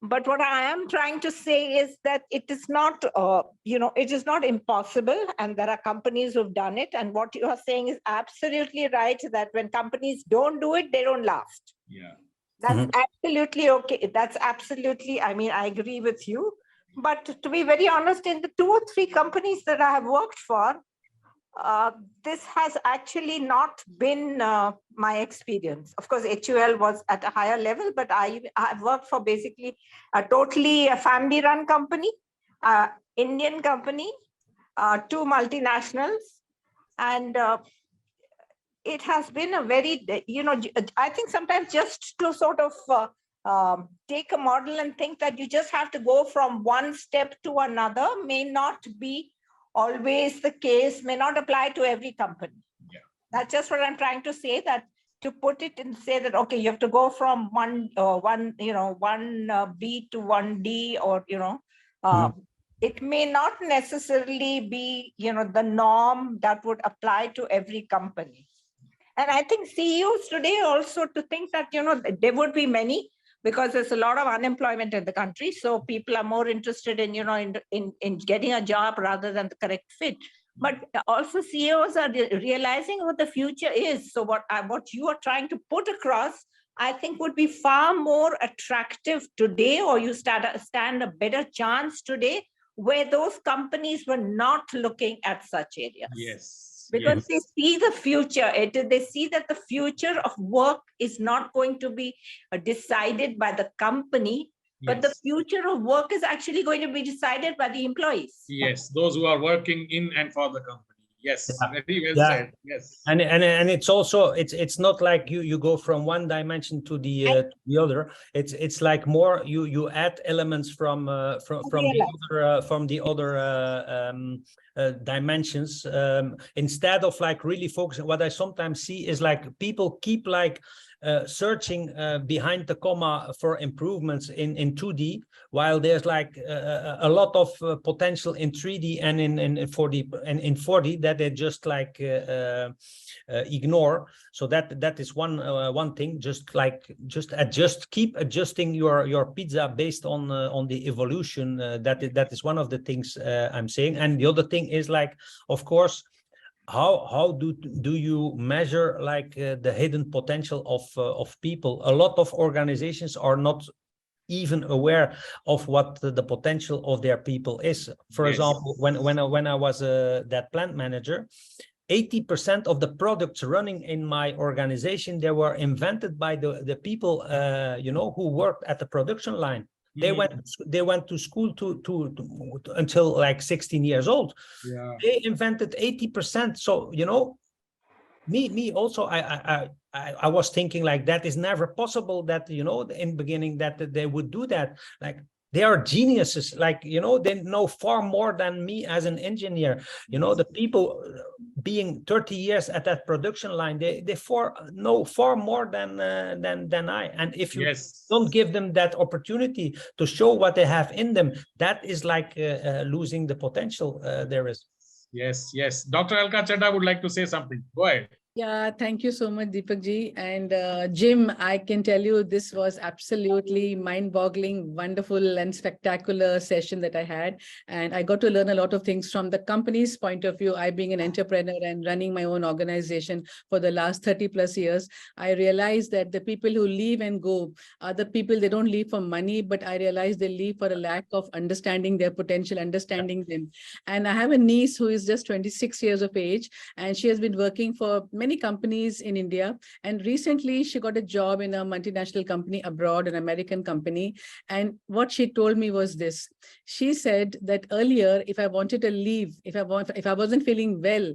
But what I am trying to say is that it is not, it is not impossible, and there are companies who've done it. And what you are saying is absolutely right, that when companies don't do it, they don't last. Yeah. That's absolutely okay. That's absolutely, I mean, I agree with you. But to be very honest, in the 2 or 3 companies that I have worked for, this has actually not been my experience. Of course, HUL was at a higher level, but I've worked for basically a totally family-run company, Indian company, 2 multinationals, and it has been a very, I think sometimes just to sort of take a model and think that you just have to go from one step to another may not be always the case, may not apply to every company. Yeah. That's just what I'm trying to say, that to put it and say that, okay, you have to go from one B to 1D, or, it may not necessarily be, the norm that would apply to every company. And I think CEOs today also to think that, there would be many, because there's a lot of unemployment in the country. So people are more interested in, in getting a job rather than the correct fit. But also CEOs are realizing what the future is. So what you are trying to put across, I think would be far more attractive today, or you stand a better chance today, where those companies were not looking at such areas. Yes. Because they see the future. They see that the future of work is not going to be decided by the company, but the future of work is actually going to be decided by the employees. Yes, those who are working in and for the company. Yes, very well said. Yes, and it's also it's not like you go from one dimension to the other. It's like more you add elements from the other dimensions, instead of like really focusing. What I sometimes see is like people keep like searching behind the comma for improvements in 2D, while there's like a lot of potential in 3D and in 4D and in 4D that they just like ignore. So that is one thing. Keep adjusting your pizza based on the evolution. That is one of the things I'm saying. And the other thing is like, of course, how do you measure like the hidden potential of people? A lot of organizations are not even aware of what the potential of their people is. For example, when I was that plant manager, 80% of the products running in my organization, they were invented by the people who worked at the production line. They went to school to until like 16 years old. Yeah. They invented 80%. So me also, I was thinking like that is never possible, that in the beginning that they would do that. Like they are geniuses, like they know far more than me as an engineer. The people being 30 years at that production line, they know far more than I. And if you don't give them that opportunity to show what they have in them, that is like losing the potential there is. Yes. Dr. Alka Chadha would like to say something. Go ahead. Yeah, thank you so much, Deepak ji. And Jim, I can tell you this was absolutely mind-boggling, wonderful and spectacular session that I had. And I got to learn a lot of things from the company's point of view. I being an entrepreneur and running my own organization for the last 30 plus years, I realized that the people who leave and go are the people, they don't leave for money, but I realized they leave for a lack of understanding their potential, understanding them. And I have a niece who is just 26 years of age, and she has been working for many many companies in India. And recently she got a job in a multinational company abroad, an American company. And what she told me was this. She said that earlier, if I wanted to leave, if I wasn't feeling well,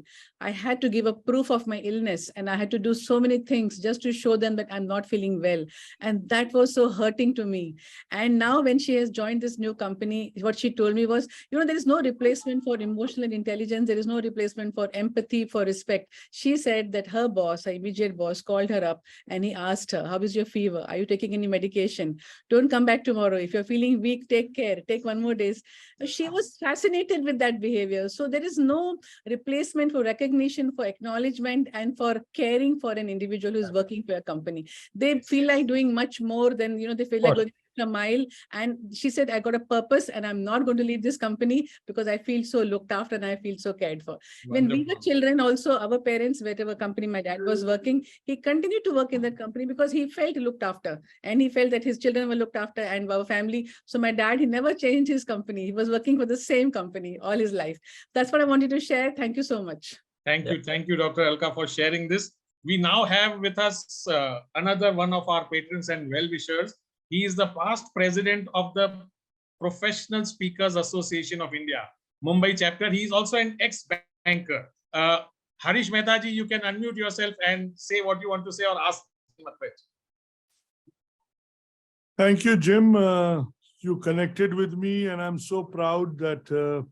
I had to give a proof of my illness, and I had to do so many things just to show them that I'm not feeling well. And that was so hurting to me. And now when she has joined this new company, what she told me was, there is no replacement for emotional intelligence. There is no replacement for empathy, for respect. She said that her boss, her immediate boss, called her up and he asked her, how is your fever? Are you taking any medication? Don't come back tomorrow. If you're feeling weak, take care. Take 1 more day. She was fascinated with that behavior. So there is no replacement for recognition, for acknowledgement, and for caring for an individual who's working for a company. They feel like doing much more than, they feel like going a mile. And she said, I got a purpose and I'm not going to leave this company because I feel so looked after and I feel so cared for. Wonderful. When we were children also, our parents, whatever company my dad was working, he continued to work in that company because he felt looked after and he felt that his children were looked after and our family. So my dad, he never changed his company. He was working for the same company all his life. That's what I wanted to share. Thank you so much. Thank you. Thank you, Dr. Alka, for sharing this. We now have with us another one of our patrons and well-wishers. He is the past president of the Professional Speakers Association of India, Mumbai chapter. He is also an ex-banker. Harish Mehtaji, you can unmute yourself and say what you want to say or ask him a question. Thank you, Jim. You connected with me, and I'm so proud that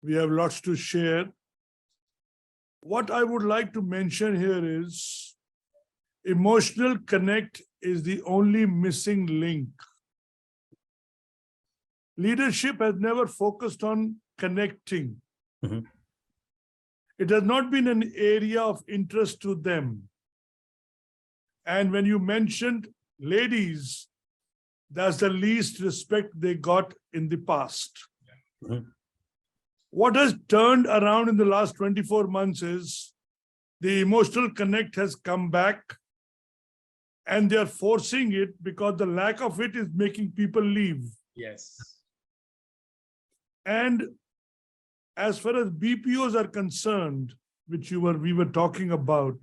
we have lots to share. What I would like to mention here is emotional connect is the only missing link. Leadership has never focused on connecting. Mm-hmm. It has not been an area of interest to them. And when you mentioned ladies, that's the least respect they got in the past. Mm-hmm. What has turned around in the last 24 months is the emotional connect has come back, and they're forcing it because the lack of it is making people leave. Yes. And as far as BPOs are concerned, which we were talking about,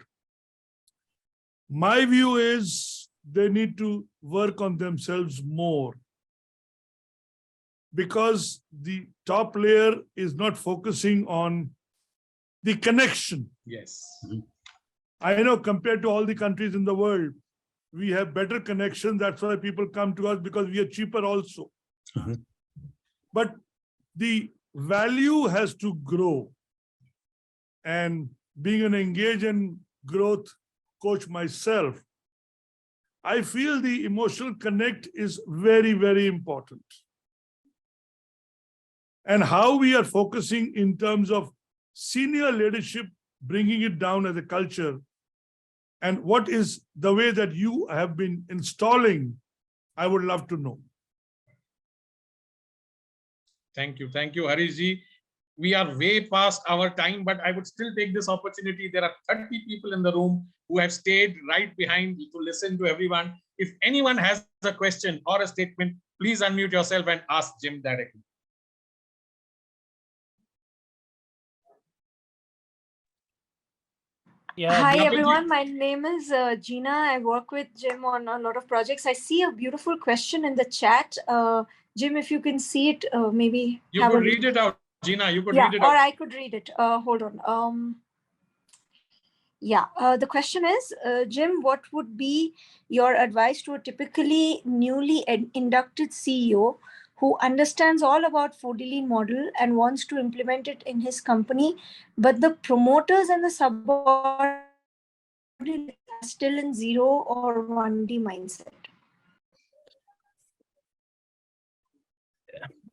my view is they need to work on themselves more, because the top layer is not focusing on the connection. Yes. I know compared to all the countries in the world, we have better connections. That's why people come to us, because we are cheaper also. Mm-hmm. But the value has to grow. And being an engaged and growth coach myself, I feel the emotional connect is very, very important. And how we are focusing in terms of senior leadership, bringing it down as a culture, and what is the way that you have been installing, I would love to know. Thank you. Thank you, Harishji. We are way past our time, but I would still take this opportunity. There are 30 people in the room who have stayed right behind to listen to everyone. If anyone has a question or a statement, please unmute yourself and ask Jim directly. Yeah. Hi everyone, my name is Gina. I work with Jim on a lot of projects. I see a beautiful question in the chat. Jim, if you can see it, maybe you could read it out, Gina. You could read it out. Or I could read it. Hold on. The question is, Jim, what would be your advice to a typically newly inducted CEO who understands all about 4D lean model and wants to implement it in his company, but the promoters and the subordinates are still in 0 or 1D mindset?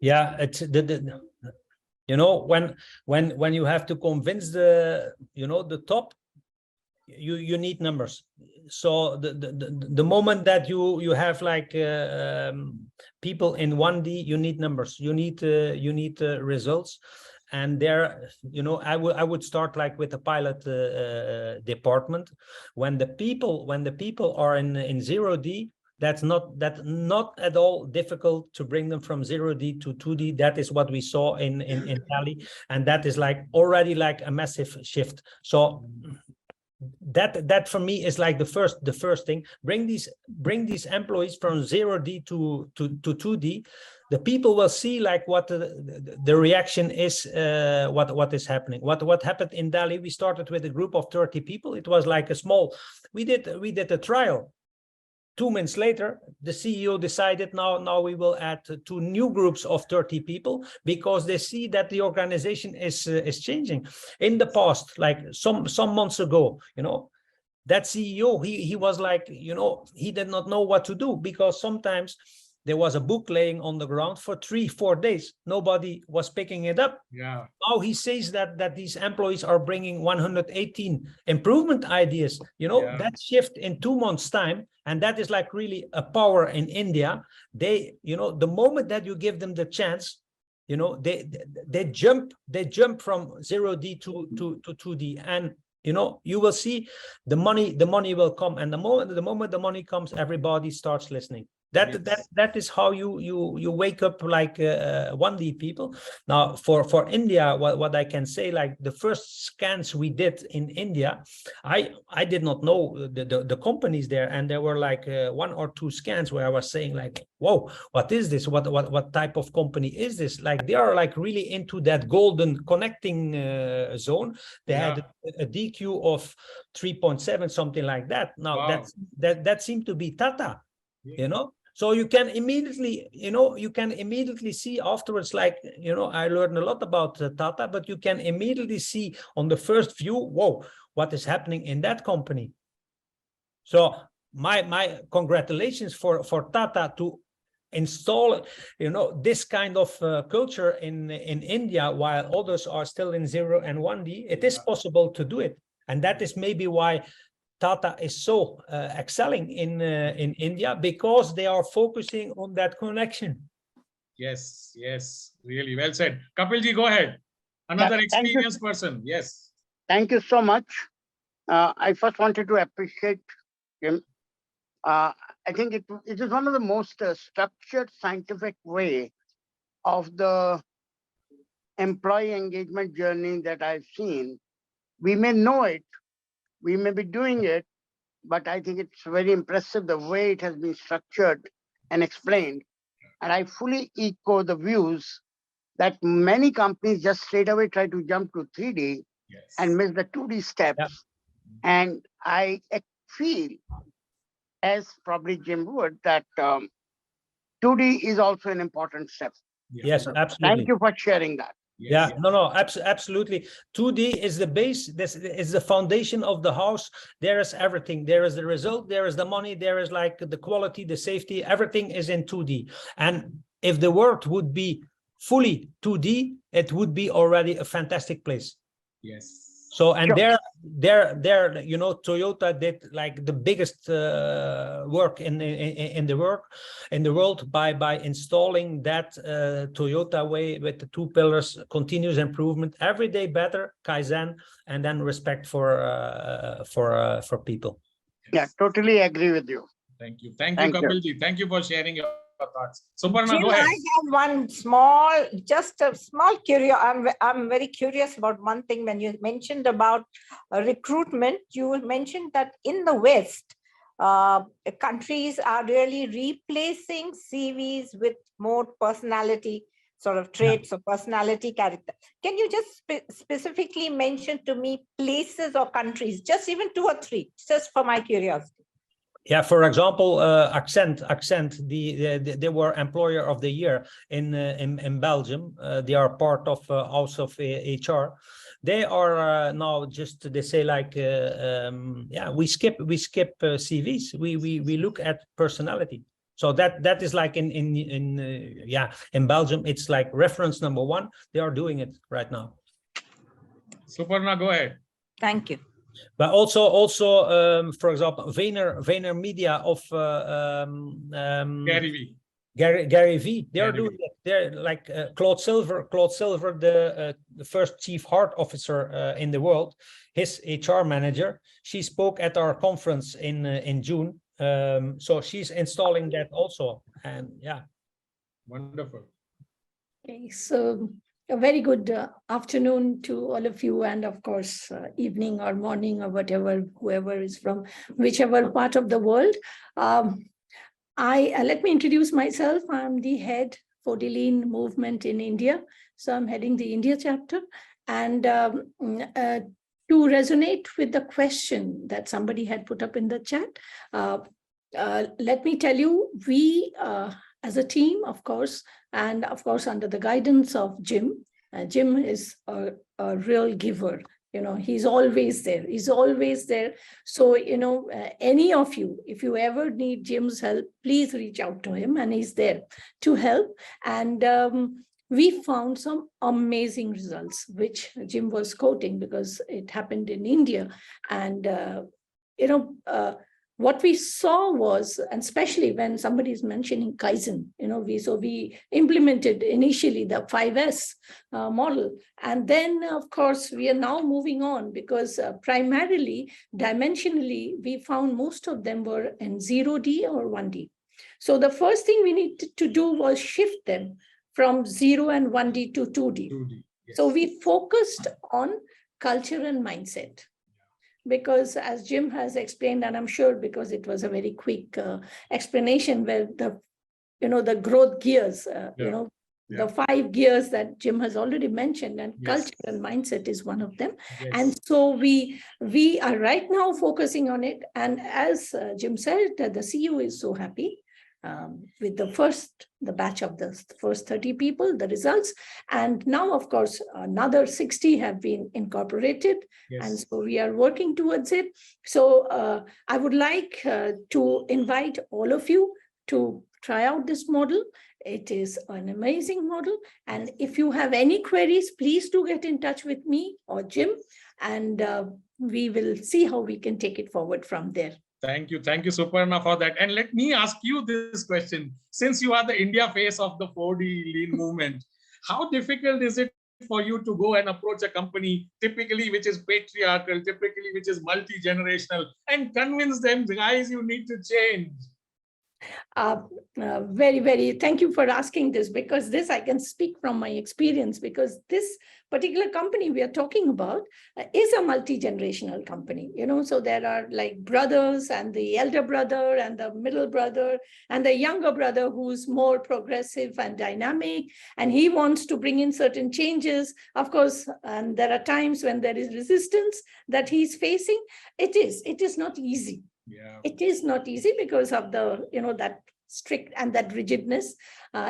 Yeah, it's when you have to convince the top, you need numbers. So the moment that you have like people in 1D, you need numbers, you need results. And there, I would start like with the pilot department. When the people are in 0D, that's not at all difficult to bring them from 0D to 2D. That is what we saw in Cali, and that is like already like a massive shift. So that for me is like the first thing. Bring these employees from 0D to 2D. The people will see like what the reaction is, what is happening. What happened in Delhi? We started with a group of 30 people. It was like a small. We did a trial. 2 months later, the CEO decided now we will add 2 new groups of 30 people, because they see that the organization is changing. In the past, like some months ago, you know, that CEO, he was like, you know, he did not know what to do, because sometimes there was a book laying on the ground for 3-4 days. Nobody was picking it up. Yeah. Now he says that these employees are bringing 118 improvement ideas. You know, that shift in 2 months' time, and that is like really a power in India. They, you know, the moment that you give them the chance, you know, they jump from 0D to 2D, and you know, you will see the money will come, and the moment the money comes, everybody starts listening. That is how you wake up like 1D people. Now for India, what I can say, like the first scans we did in India, I did not know the companies there, and there were like 1 or 2 scans where I was saying like, whoa, what is this? What type of company is this? Like they are like really into that golden connecting zone. They had a DQ of 3.7, something like that. Now that seemed to be Tata, you know. So you can immediately, you know, see afterwards, like, you know, I learned a lot about Tata, but you can immediately see on the first view, whoa, what is happening in that company. So my congratulations for Tata to install, you know, this kind of culture in India, while others are still in 0 and 1D. It is possible to do it, and that is maybe why Tata is so excelling in India, because they are focusing on that connection. Yes, really well said. Kapilji, go ahead. Another experienced person. Yes. Thank you so much. I first wanted to appreciate him. I think it is one of the most structured scientific way of the employee engagement journey that I've seen. We may know it, we may be doing it, but I think it's very impressive the way it has been structured and explained. And I fully echo the views that many companies just straight away try to jump to 3D and miss the 2D steps. Yeah. And I feel, as probably Jim would, that 2D is also an important step. Yes, absolutely. Thank you for sharing that. No, absolutely. 2D is the base. This is the foundation of the house. There is everything. There is the result. There is the money. There is like the quality, the safety. Everything is in 2D. And if the world would be fully 2D, it would be already a fantastic place. Yes. So, and there, you know, Toyota did like the biggest work in the world by installing that Toyota way with the 2 pillars: continuous improvement, every day better, Kaizen, and then respect for people. Yeah, totally agree with you. Thank you, Kapilji. Thank you for sharing your thoughts. Suparna, Jim, go ahead. I have one just a small curiosity. I'm very curious about one thing. When you mentioned about recruitment, you mentioned that in the West, countries are really replacing CVs with more personality sort of traits or personality character. Can you just specifically mention to me places or countries, just even 2 or 3, just for my curiosity? Yeah, for example, Accent, they were Employer of the Year in Belgium. They are part of House of HR. They are now just, they say like, we skip CVs. We look at personality. So that is like in Belgium, it's like reference number 1. They are doing it right now. Suparna, go ahead. Thank you. But also, for example, Vayner Media of Gary V. They are doing it. They're like Claude Silver, the first chief heart officer in the world. His HR manager. She spoke at our conference in June. So she's installing that also, and yeah. Wonderful. Okay, so A very good afternoon to all of you, and of course, evening or morning or whatever, whoever is from whichever part of the world. Let me introduce myself. I'm the head for the Lean movement in India. So I'm heading the India chapter. And to resonate with the question that somebody had put up in the chat, let me tell you, we as a team, of course, and of course, under the guidance of Jim. Jim is a real giver. You know, he's always there. He's always there. So, you know, any of you, if you ever need Jim's help, please reach out to him, and he's there to help. And we found some amazing results, which Jim was quoting because it happened in India. And, you know, what we saw was, and especially when somebody is mentioning Kaizen, you know, we implemented initially the 5S model. And then, of course, we are now moving on because primarily, dimensionally, we found most of them were in 0D or 1D. So the first thing we needed to do was shift them from 0 and 1D to 2D. 2D, yes. So we focused on culture and mindset. Because as Jim has explained, and I'm sure because it was a very quick explanation where the growth gears, the 5 gears that Jim has already mentioned, and culture and mindset is one of them. Yes. And so we are right now focusing on it. And as Jim said, the CEO is so happy with the batch of the first 30 people, the results. And now, of course, another 60 have been incorporated. Yes. And so we are working towards it. So I would like to invite all of you to try out this model. It is an amazing model. And if you have any queries, please do get in touch with me or Jim, and we will see how we can take it forward from there. Thank you, Suparna, for that. And let me ask you this question. Since you are the India face of the 4D Lean movement, how difficult is it for you to go and approach a company, typically which is patriarchal, typically which is multi-generational, and convince them, guys, you need to change? Very, thank you for asking this, because this I can speak from my experience, because this particular company we are talking about is a multi-generational company, you know, so there are like brothers and the elder brother and the middle brother and the younger brother who's more progressive and dynamic, and he wants to bring in certain changes, of course, and there are times when there is resistance that he's facing. It is not easy. Yeah. It is not easy because of the, that strict and that rigidness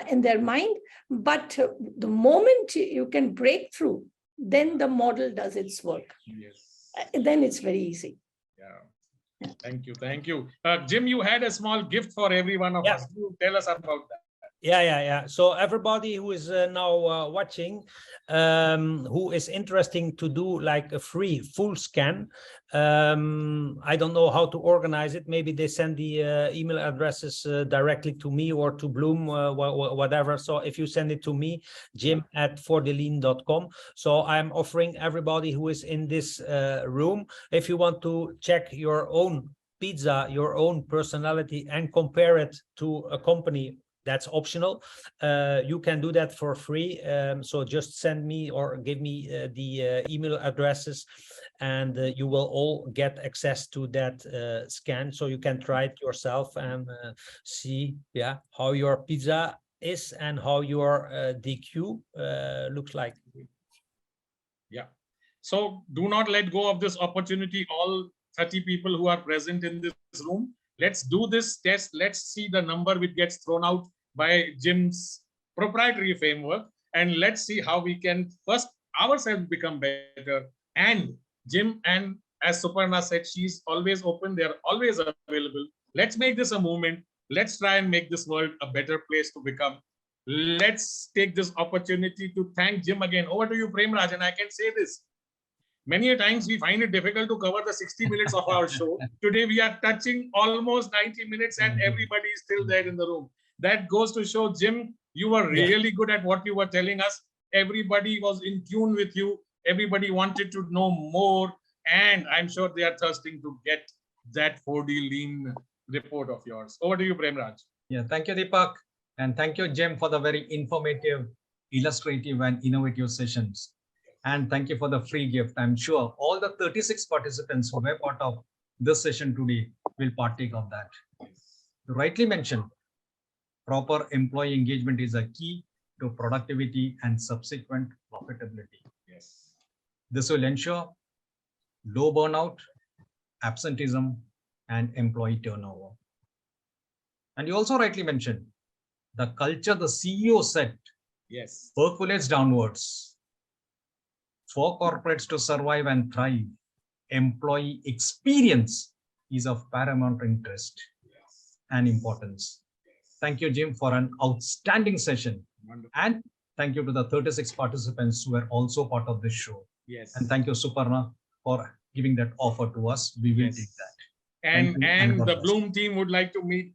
in their mind. But the moment you can break through, then the model does its work. Yes. Then it's very easy. Yeah. Thank you. Jim, you had a small gift for every one of us. You tell us about that. Yeah. So everybody who is now watching, who is interested to do like a free full scan, I don't know how to organize it. Maybe they send the email addresses directly to me or to Bloom, whatever. So if you send it to me, jim@4thelean.com. So I'm offering everybody who is in this room, if you want to check your own pizza, your own personality, and compare it to a company, that's optional. You can do that for free. So just send me or give me the email addresses, and you will all get access to that scan. So you can try it yourself and see how your pizza is and how your DQ looks like. Yeah. So do not let go of this opportunity. All 30 people who are present in this room, let's do this test. Let's see the number which gets thrown out by Jim's proprietary framework, and let's see how we can first ourselves become better. And Jim, and as Suparna said, she's always open. They're always available. Let's make this a movement. Let's try and make this world a better place to become. Let's take this opportunity to thank Jim again. Over to you, Premraj. And I can say this. Many a times we find it difficult to cover the 60 minutes of our show. Today we are touching almost 90 minutes and everybody is still there in the room. That goes to show, Jim, you were really good at what you were telling us. Everybody was in tune with you. Everybody wanted to know more. And I'm sure they are thirsting to get that 4D Lean report of yours. Over to you, Premraj. Yeah, thank you, Deepak. And thank you, Jim, for the very informative illustrative and innovative sessions. And thank you for the free gift. I'm sure all the 36 participants who were part of this session today will partake of that. You rightly mentioned, proper employee engagement is a key to productivity and subsequent profitability. Yes. This will ensure low burnout, absenteeism, and employee turnover. And you also rightly mentioned the culture the CEO set Yes. percolates downwards. For corporates to survive and thrive, employee experience is of paramount interest and importance. Thank you, Jim, for an outstanding session. Wonderful. And thank you to the 36 participants who were also part of this show. Yes. And thank you, Suparna, for giving that offer to us. We will Yes. take that. And God the bless. Bloom team would like to meet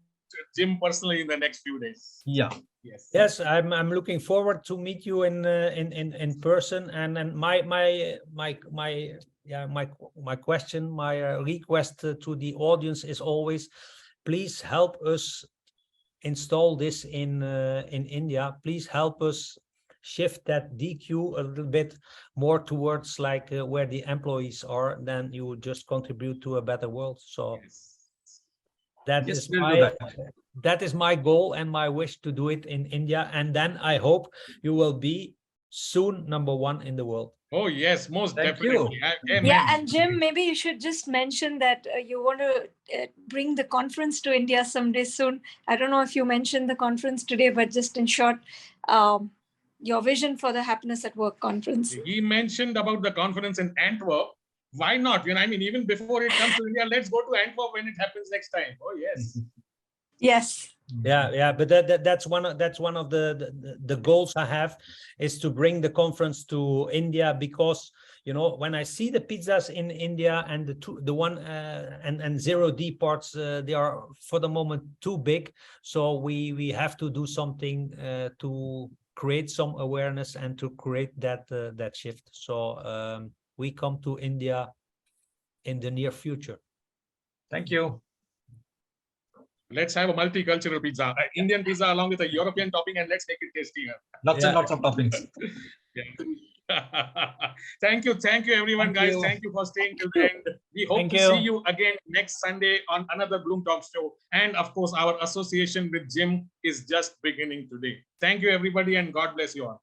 Jim personally in the next few days. Yeah. Yes. Yes, I'm looking forward to meet you in person. And my question, my request to the audience is always, please help us install this in India. Please help us shift that DQ a little bit more towards like where the employees are. Then you would just contribute to a better world. So that Yes, is we'll do my that. that is my goal and my wish to do it in India. And then I hope you will be soon #1 in the world. Oh yes, most Thank definitely. you. Amen. Yeah, and Jim, maybe you should just mention that you want to bring the conference to India someday soon. I don't know if you mentioned the conference today, but just in short, your vision for the Happiness at Work conference. He mentioned about the conference in Antwerp. Why not? I mean, even before it comes to India, let's go to Antwerp when it happens next time. Oh yes. Yes. Yeah, but that's one of the goals I have, is to bring the conference to India, because when I see the pizzas in India and the one and 0D parts, they are for the moment too big. So we have to do something to create some awareness and to create that shift. So we come to India in the near future. Thank you. Let's have a multicultural pizza, Indian pizza along with a European topping, and let's make it tastier. Lots and lots of toppings. Thank you everyone, Thank guys. you. Thank you for staying till the end. We hope Thank to you. see you again next Sunday on another Bloom Talk show. And of course, our association with Jim is just beginning today. Thank you everybody, and God bless you all.